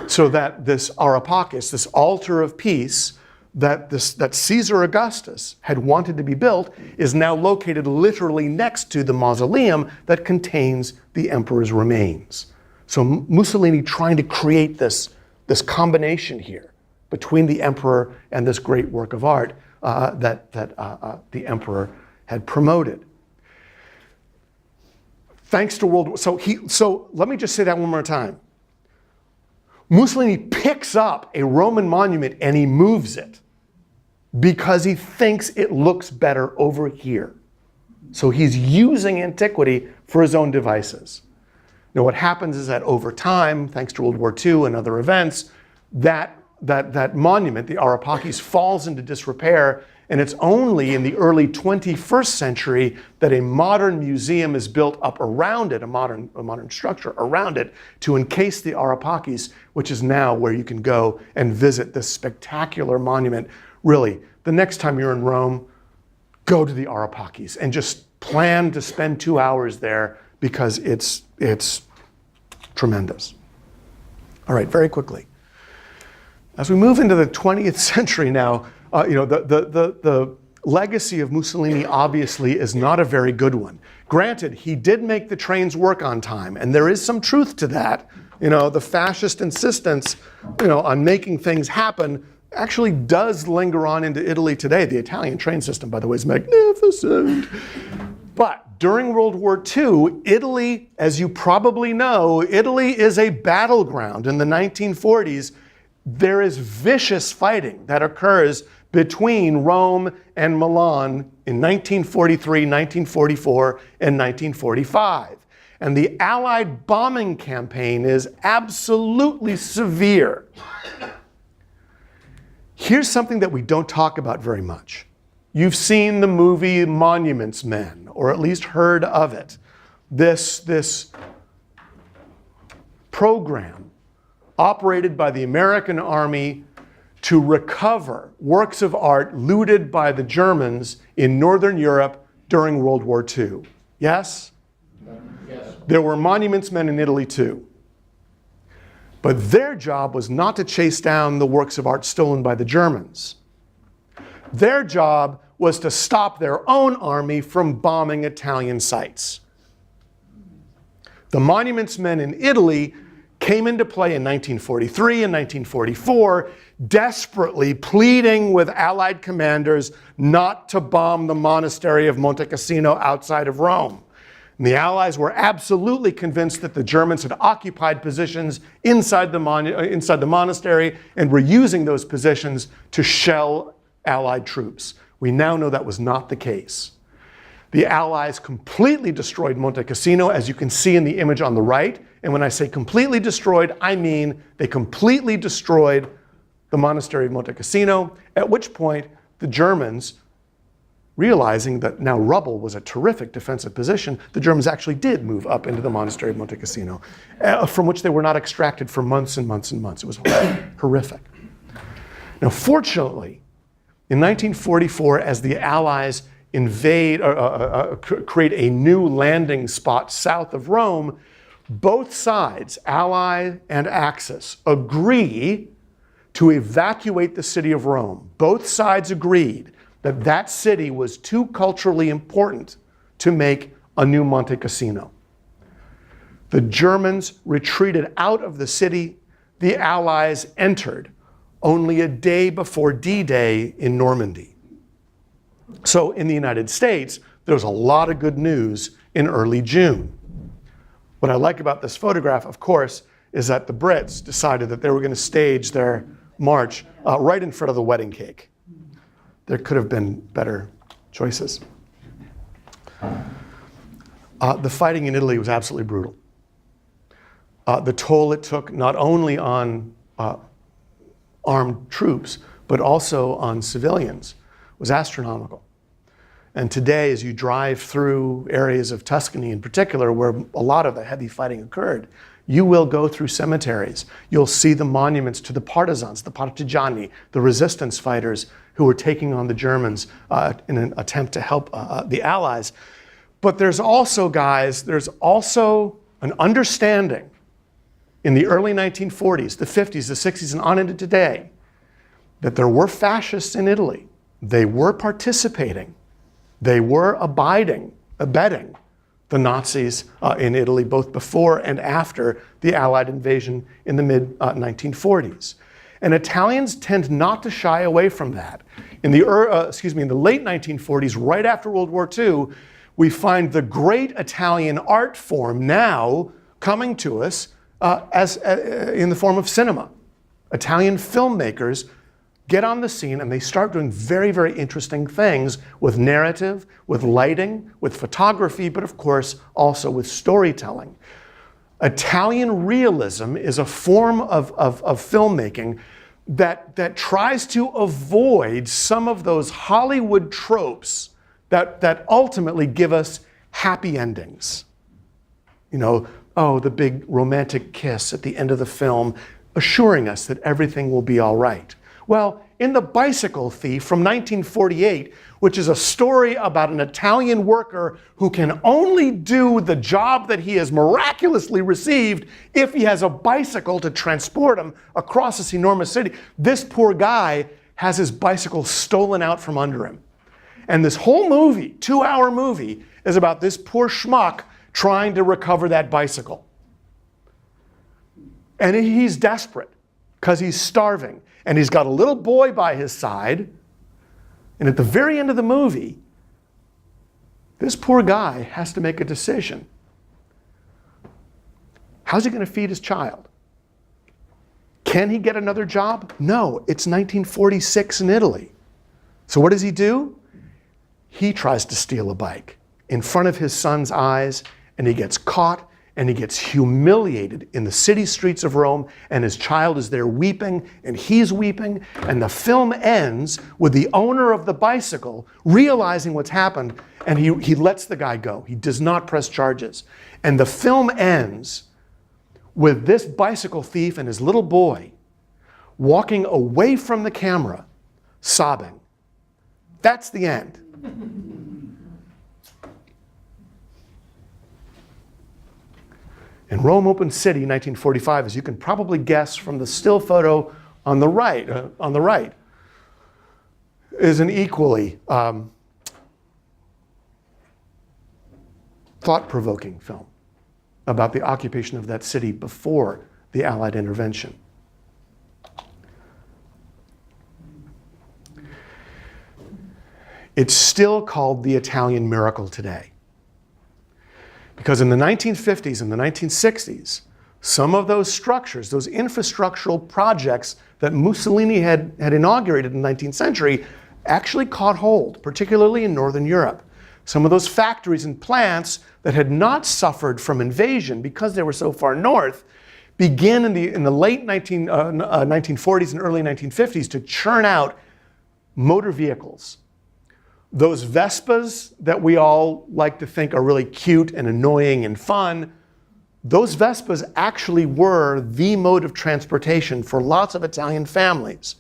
So that this ARA Pacis, this altar of peace that Caesar Augustus had wanted to be built, is now located literally next to the mausoleum that contains the emperor's remains. So Mussolini trying to create this combination here between the emperor and this great work of art that the emperor had promoted. Thanks to World War, so let me just say that one more time. Mussolini picks up a Roman monument and he moves it because he thinks it looks better over here. So he's using antiquity for his own devices. Now what happens is that over time, thanks to World War II and other events, that monument, the ARA Pacis, falls into disrepair, and it's only in the early 21st century that a modern museum is built up around it, a modern structure around it, to encase the ARA Pacis, which is now where you can go and visit this spectacular monument. Really, the next time you're in Rome, go to the ARA Pacis and just plan to spend 2 hours there because it's tremendous. All right, very quickly. As we move into the 20th century now, the legacy of Mussolini obviously is not a very good one. Granted, he did make the trains work on time, and there is some truth to that. The fascist insistence, on making things happen actually does linger on into Italy today. The Italian train system, by the way, is magnificent. But during World War II, Italy, as you probably know, Italy is a battleground. In the 1940s, there is vicious fighting that occurs between Rome and Milan in 1943, 1944, and 1945. And the Allied bombing campaign is absolutely severe. Here's something that we don't talk about very much. You've seen the movie Monuments Men, or at least heard of it. This program operated by the American Army to recover works of art looted by the Germans in Northern Europe during World War II. Yes? Yes. There were monuments men in Italy too. But their job was not to chase down the works of art stolen by the Germans. Their job was to stop their own army from bombing Italian sites. The monuments men in Italy came into play in 1943 and 1944, desperately pleading with Allied commanders not to bomb the monastery of Monte Cassino outside of Rome. And the Allies were absolutely convinced that the Germans had occupied positions inside the monastery and were using those positions to shell Allied troops. We now know that was not the case. The Allies completely destroyed Monte Cassino, as you can see in the image on the right. And when I say completely destroyed, I mean they completely destroyed the monastery of Monte Cassino, at which point the Germans, realizing that now rubble was a terrific defensive position, the Germans actually did move up into the monastery of Monte Cassino, from which they were not extracted for months and months and months. It was horrific. Now, fortunately, in 1944, as the Allies create a new landing spot south of Rome, both sides, Ally and Axis, agree to evacuate the city of Rome. Both sides agreed that that city was too culturally important to make a new Monte Cassino. The Germans retreated out of the city. The Allies entered only a day before D-Day in Normandy. So in the United States, there was a lot of good news in early June. What I like about this photograph, of course, is that the Brits decided that they were going to stage their march right in front of the wedding cake. There could have been better choices. The fighting in Italy was absolutely brutal. The toll it took not only on armed troops, but also on civilians was astronomical. And today, as you drive through areas of Tuscany in particular, where a lot of the heavy fighting occurred, you will go through cemeteries. You'll see the monuments to the partisans, the partigiani, the resistance fighters who were taking on the Germans in an attempt to help the Allies. But there's also, guys, there's also an understanding in the early 1940s, the 50s, the 60s, and on into today, that there were fascists in Italy. They were participating. They were abetting the Nazis in Italy, both before and after the Allied invasion in the mid-1940s. And Italians tend not to shy away from that. In the late 1940s, right after World War II, we find the great Italian art form now coming to us in the form of cinema. Italian filmmakers get on the scene and they start doing very, very interesting things with narrative, with lighting, with photography, but of course also with storytelling. Italian realism is a form of filmmaking that tries to avoid some of those Hollywood tropes that ultimately give us happy endings. You know, oh, the big romantic kiss at the end of the film, assuring us that everything will be all right. Well, in The Bicycle Thief from 1948, which is a story about an Italian worker who can only do the job that he has miraculously received if he has a bicycle to transport him across this enormous city. This poor guy has his bicycle stolen out from under him. And this whole movie, 2-hour movie, is about this poor schmuck trying to recover that bicycle. And he's desperate because he's starving. And he's got a little boy by his side. And at the very end of the movie, this poor guy has to make a decision. How's he going to feed his child? Can he get another job? No, it's 1946 in Italy. So what does he do? He tries to steal a bike in front of his son's eyes, and he gets caught. And he gets humiliated in the city streets of Rome, and his child is there weeping, and he's weeping, and the film ends with the owner of the bicycle realizing what's happened, and he lets the guy go. He does not press charges. And the film ends with this bicycle thief and his little boy walking away from the camera, sobbing. That's the end. In Rome Open City, 1945, as you can probably guess from the still photo on the right, is an equally thought-provoking film about the occupation of that city before the Allied intervention. It's still called the Italian miracle today. Because in the 1950s and the 1960s, some of those structures, those infrastructural projects that Mussolini had inaugurated in the 19th century actually caught hold, particularly in Northern Europe. Some of those factories and plants that had not suffered from invasion because they were so far north began in the late 1940s and early 1950s to churn out motor vehicles. Those Vespas that we all like to think are really cute and annoying and fun, those Vespas actually were the mode of transportation for lots of Italian families.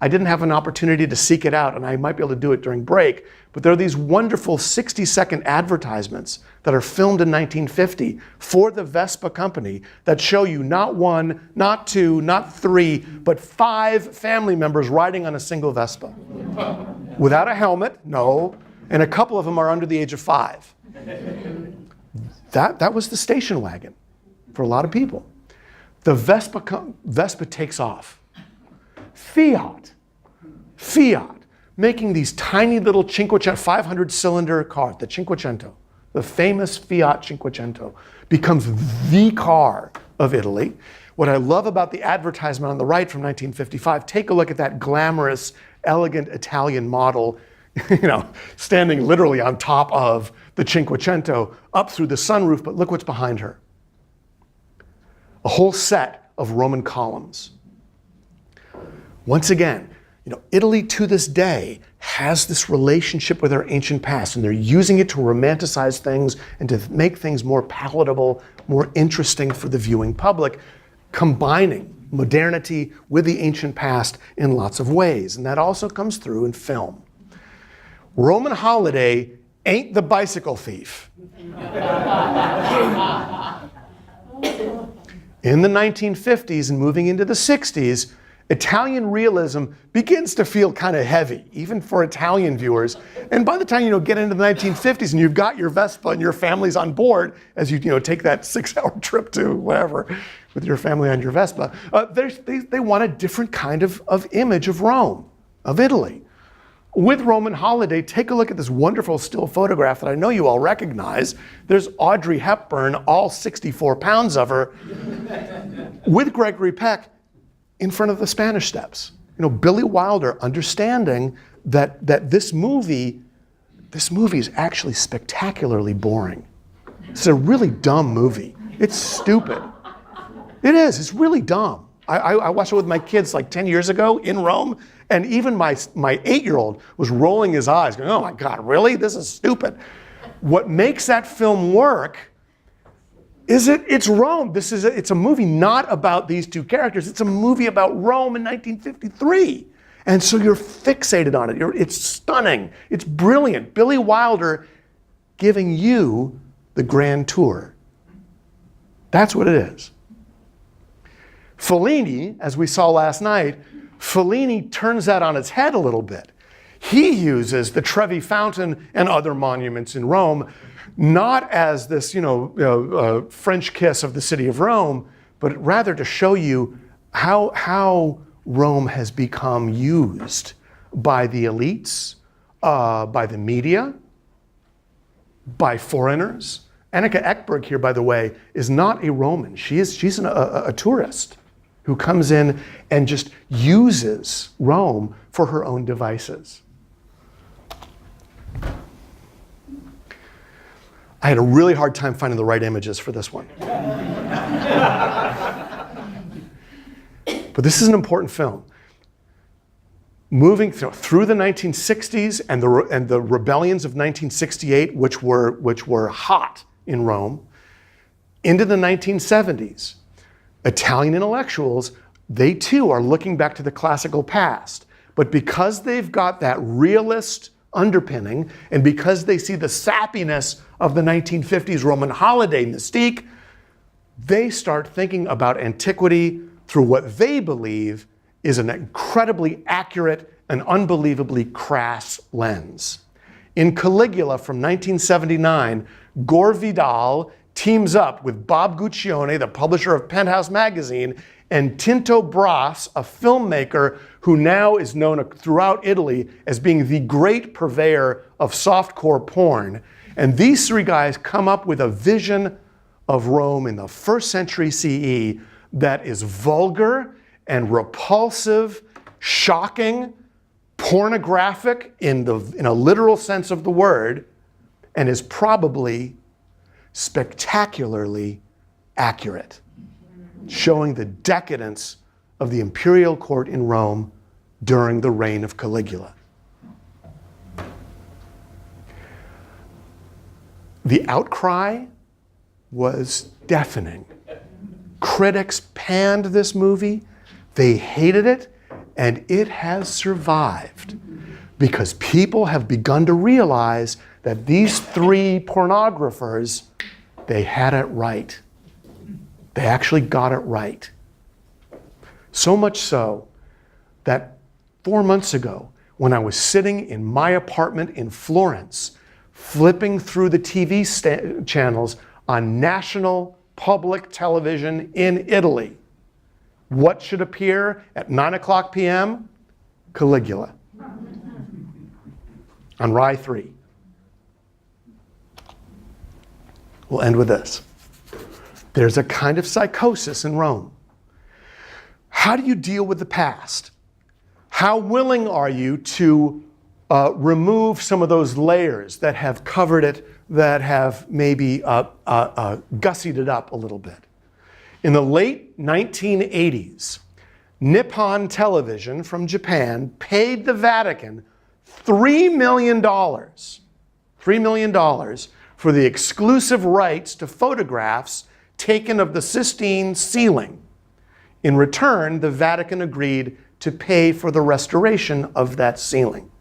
I didn't have an opportunity to seek it out, and I might be able to do it during break, but there are these wonderful 60-second advertisements that are filmed in 1950 for the Vespa company that show you not one, not two, not three, but 5 family members riding on a single Vespa. Without a helmet, no, and a couple of them are under the age of 5. That was the station wagon for a lot of people. The Vespa takes off. Fiat, making these tiny little 500-cylinder car, the Cinquecento, the famous Fiat Cinquecento, becomes the car of Italy. What I love about the advertisement on the right from 1955, take a look at that glamorous, elegant Italian model, standing literally on top of the Cinquecento, up through the sunroof, but look what's behind her. A whole set of Roman columns. Once again, Italy to this day has this relationship with our ancient past, and they're using it to romanticize things and to make things more palatable, more interesting for the viewing public, combining modernity with the ancient past in lots of ways. And that also comes through in film. Roman Holiday ain't the bicycle thief. In the 1950s and moving into the 60s, Italian realism begins to feel kind of heavy, even for Italian viewers. And by the time you get into the 1950s and you've got your Vespa and your family's on board as you take that 6-hour trip to wherever with your family on your Vespa, they want a different kind of image of Rome, of Italy. With Roman Holiday, take a look at this wonderful still photograph that I know you all recognize. There's Audrey Hepburn, all 64 pounds of her, with Gregory Peck in front of the Spanish Steps. Billy Wilder understanding that this movie is actually spectacularly boring. It's a really dumb movie. It's stupid. It is. It's really dumb. I watched it with my kids like 10 years ago in Rome, and even my 8-year-old was rolling his eyes, going, "Oh my God, really? This is stupid." What makes that film work is it's Rome. It's a movie not about these two characters. It's a movie about Rome in 1953. And so you're fixated on it. It's stunning. It's brilliant. Billy Wilder giving you the grand tour. That's what it is. Fellini, as we saw last night, Fellini turns that on its head a little bit. He uses the Trevi Fountain and other monuments in Rome not as this, French kiss of the city of Rome, but rather to show you how Rome has become used by the elites, by the media, by foreigners. Annika Ekberg here, by the way, is not a Roman. She's a tourist who comes in and just uses Rome for her own devices. I had a really hard time finding the right images for this one. But this is an important film. Moving through the 1960s and the rebellions of 1968, which were hot in Rome, into the 1970s, Italian intellectuals they too are looking back to the classical past. But because they've got that realist underpinning, and because they see the sappiness of the 1950s Roman holiday mystique, they start thinking about antiquity through what they believe is an incredibly accurate and unbelievably crass lens. In Caligula from 1979, Gore Vidal teams up with Bob Guccione, the publisher of Penthouse magazine, and Tinto Brass, a filmmaker who now is known throughout Italy as being the great purveyor of softcore porn. And these three guys come up with a vision of Rome in the 1st century CE that is vulgar and repulsive, shocking, pornographic in a literal sense of the word, and is probably spectacularly accurate, showing the decadence of the imperial court in Rome during the reign of Caligula. The outcry was deafening. Critics panned this movie, they hated it, and it has survived because people have begun to realize that these three pornographers, they had it right. They actually got it right. So much so that 4 months ago, when I was sitting in my apartment in Florence, flipping through the TV channels on national public television in Italy, what should appear at 9:00 p.m.? Caligula on Rye 3. We'll end with this. There's a kind of psychosis in Rome. How do you deal with the past? How willing are you to remove some of those layers that have covered it, that have maybe gussied it up a little bit? In the late 1980s, Nippon Television from Japan paid the Vatican $3 million for the exclusive rights to photographs taken of the Sistine ceiling. In return, the Vatican agreed to pay for the restoration of that ceiling.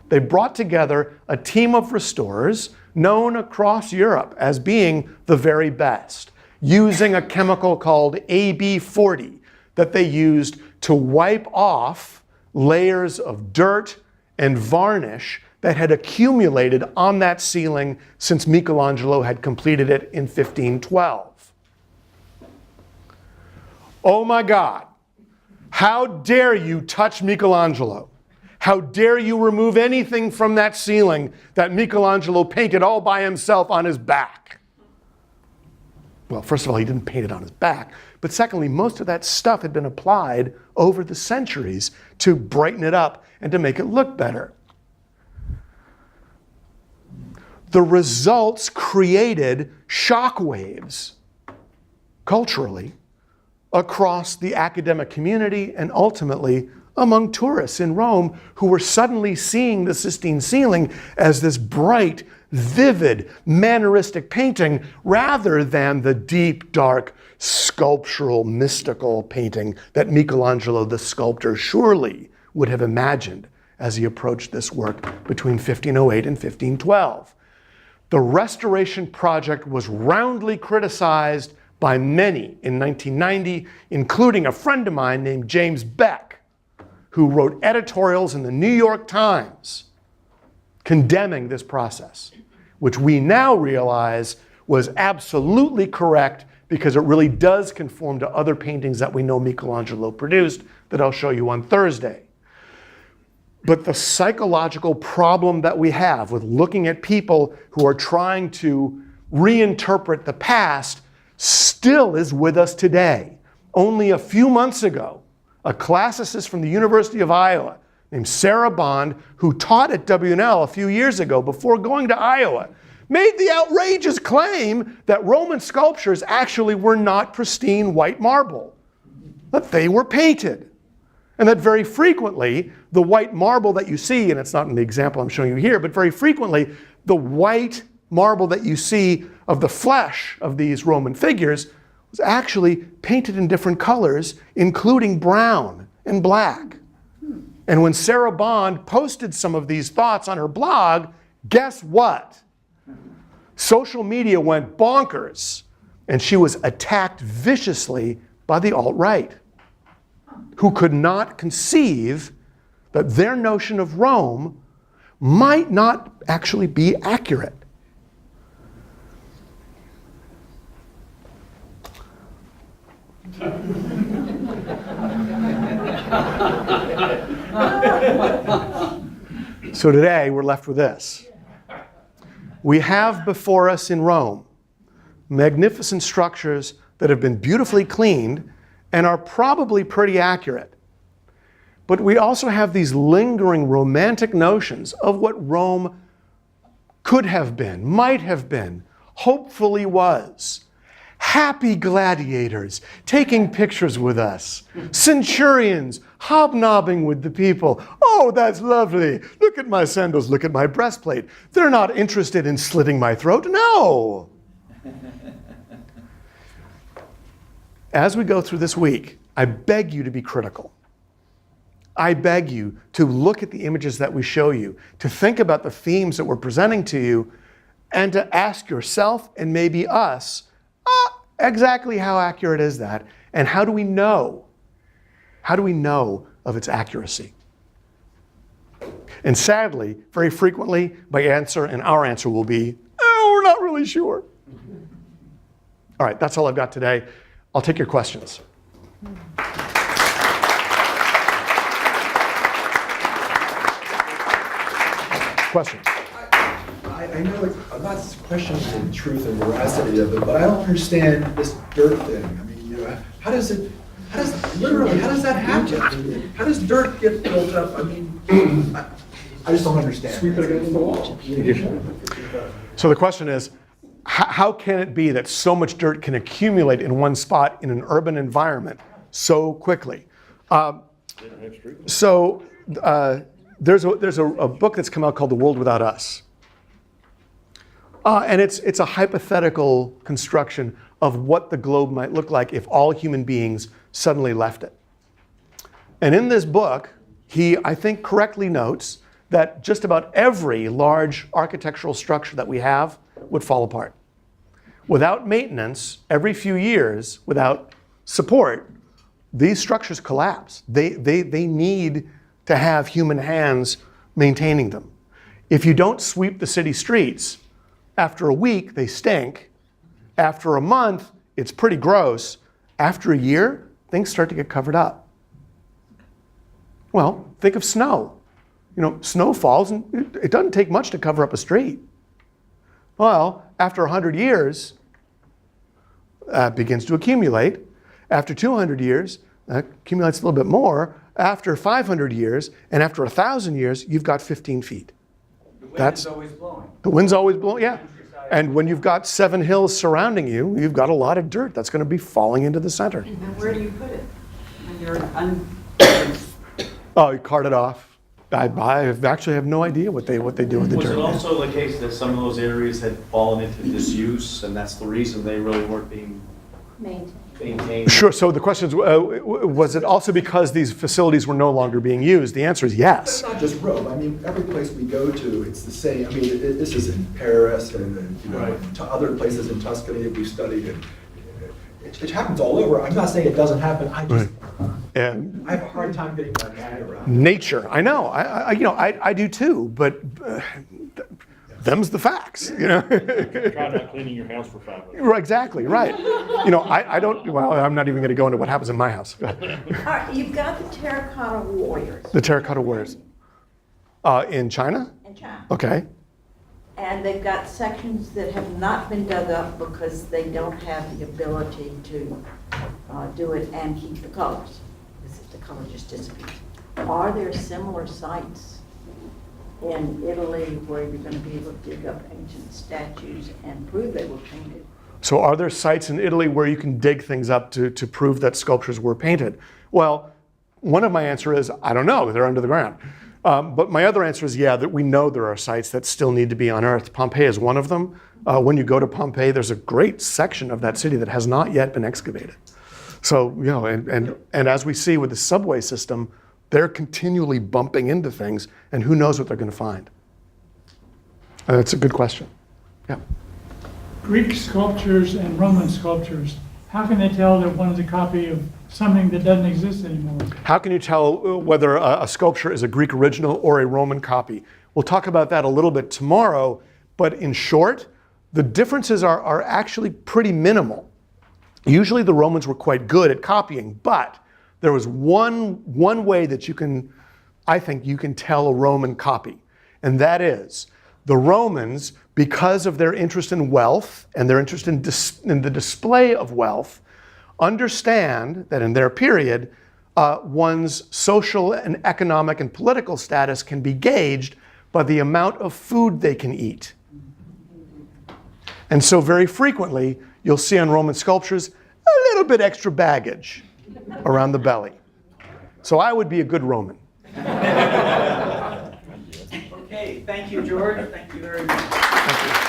They brought together a team of restorers known across Europe as being the very best, using a chemical called AB40 that they used to wipe off layers of dirt and varnish that had accumulated on that ceiling since Michelangelo had completed it in 1512. Oh my God, how dare you touch Michelangelo? How dare you remove anything from that ceiling that Michelangelo painted all by himself on his back? Well, first of all, he didn't paint it on his back. But secondly, most of that stuff had been applied over the centuries to brighten it up and to make it look better. The results created shockwaves culturally across the academic community and ultimately among tourists in Rome who were suddenly seeing the Sistine ceiling as this bright, vivid, manneristic painting rather than the deep, dark, sculptural, mystical painting that Michelangelo the sculptor surely would have imagined as he approached this work between 1508 and 1512. The restoration project was roundly criticized by many in 1990, including a friend of mine named James Beck, who wrote editorials in the New York Times condemning this process, which we now realize was absolutely correct because it really does conform to other paintings that we know Michelangelo produced that I'll show you on Thursday. But the psychological problem that we have with looking at people who are trying to reinterpret the past still is with us today. Only a few months ago, a classicist from the University of Iowa named Sarah Bond, who taught at WNL a few years ago before going to Iowa, made the outrageous claim that Roman sculptures actually were not pristine white marble, that they were painted. And that very frequently, the white marble that you see, and it's not in the example I'm showing you here, but very frequently, the white marble that you see of the flesh of these Roman figures was actually painted in different colors, including brown and black. And when Sarah Bond posted some of these thoughts on her blog, guess what? Social media went bonkers, and she was attacked viciously by the alt-right, who could not conceive that their notion of Rome might not actually be accurate. So today we're left with this. We have before us in Rome magnificent structures that have been beautifully cleaned and are probably pretty accurate. But we also have these lingering romantic notions of what Rome could have been, might have been, hopefully was. Happy gladiators taking pictures with us. Centurions hobnobbing with the people. Oh, that's lovely. Look at my sandals, look at my breastplate. They're not interested in slitting my throat. No. As we go through this week, I beg you to be critical. I beg you to look at the images that we show you, to think about the themes that we're presenting to you, and to ask yourself and maybe us, exactly how accurate is that? And how do we know? How do we know of its accuracy? And sadly, very frequently, my answer and our answer will be, oh, we're not really sure. All right, that's all I've got today. I'll take your questions. Questions? I know I'm not questioning the truth and veracity of it, but I don't understand this dirt thing. I mean, how does that happen? How does dirt get built up? I mean, I just don't understand. Sweep it against the wall. So the question is, how can it be that so much dirt can accumulate in one spot in an urban environment so quickly? There's a book that's come out called The World Without Us. And it's a hypothetical construction of what the globe might look like if all human beings suddenly left it. And in this book, he, I think, correctly notes that just about every large architectural structure that we have would fall apart. Without maintenance, every few years, without support, these structures collapse. They need to have human hands maintaining them. If you don't sweep the city streets, after a week, they stink. After a month, it's pretty gross. After a year, things start to get covered up. Well, think of snow. You know, snow falls and it doesn't take much to cover up a street. Well, after 100 years, begins to accumulate. After 200 years, accumulates a little bit more. After 500 years, and after 1,000 years, you've got 15 feet. The wind is always blowing. The wind's always blowing, yeah. And when you've got 7 hills surrounding you, you've got a lot of dirt that's going to be falling into the center. And where do you put it? When you're Oh, you cart it off. I actually have no idea what they do with the dirt. Was it also the case that some of those areas had fallen into disuse, and that's the reason they really weren't being maintained? Sure. So the question is, was it also because these facilities were no longer being used? The answer is yes. It's not just Rome. I mean, every place we go to, it's the same. I mean, this is in Paris and to other places in Tuscany that we studied. And it happens all over. I'm not saying it doesn't happen. I just And I have a hard time getting my mind around it. nature, I know. I do too. But them's the facts. You know. Try not cleaning your house for 5 minutes. Right, exactly. Right. You know, I don't. Well, I'm not even going to go into what happens in my house. All right, you've got the terracotta warriors The terracotta warriors. In China? in China. Okay. And they've got sections that have not been dug up because they don't have the ability to do it and keep the colors. Because if the color just disappears. Are there similar sites in Italy where you're going to be able to dig up ancient statues and prove they were painted? So are there sites in Italy where you can dig things up to prove that sculptures were painted? Well, one of my answers is, I don't know. They're under the ground. But my other answer is, yeah, that we know there are sites that still need to be unearthed. Pompeii is one of them. When you go to Pompeii, there's a great section of that city that has not yet been excavated. So, you know, and as we see with the subway system, they're continually bumping into things, and who knows what they're going to find. That's a good question. Yeah. Greek sculptures and Roman sculptures, how can they tell that one is a copy of something that doesn't exist anymore? How can you tell whether a sculpture is a Greek original or a Roman copy? We'll talk about that a little bit tomorrow, but in short, the differences are actually pretty minimal. Usually the Romans were quite good at copying, but there was one way that I think you can tell a Roman copy, and that is the Romans, because of their interest in wealth and their interest in the display of wealth, understand that in their period, one's social and economic and political status can be gauged by the amount of food they can eat. And so very frequently, you'll see on Roman sculptures a little bit extra baggage around the belly. So I would be a good Roman. Okay, thank you, George. Thank you very much. Thank you.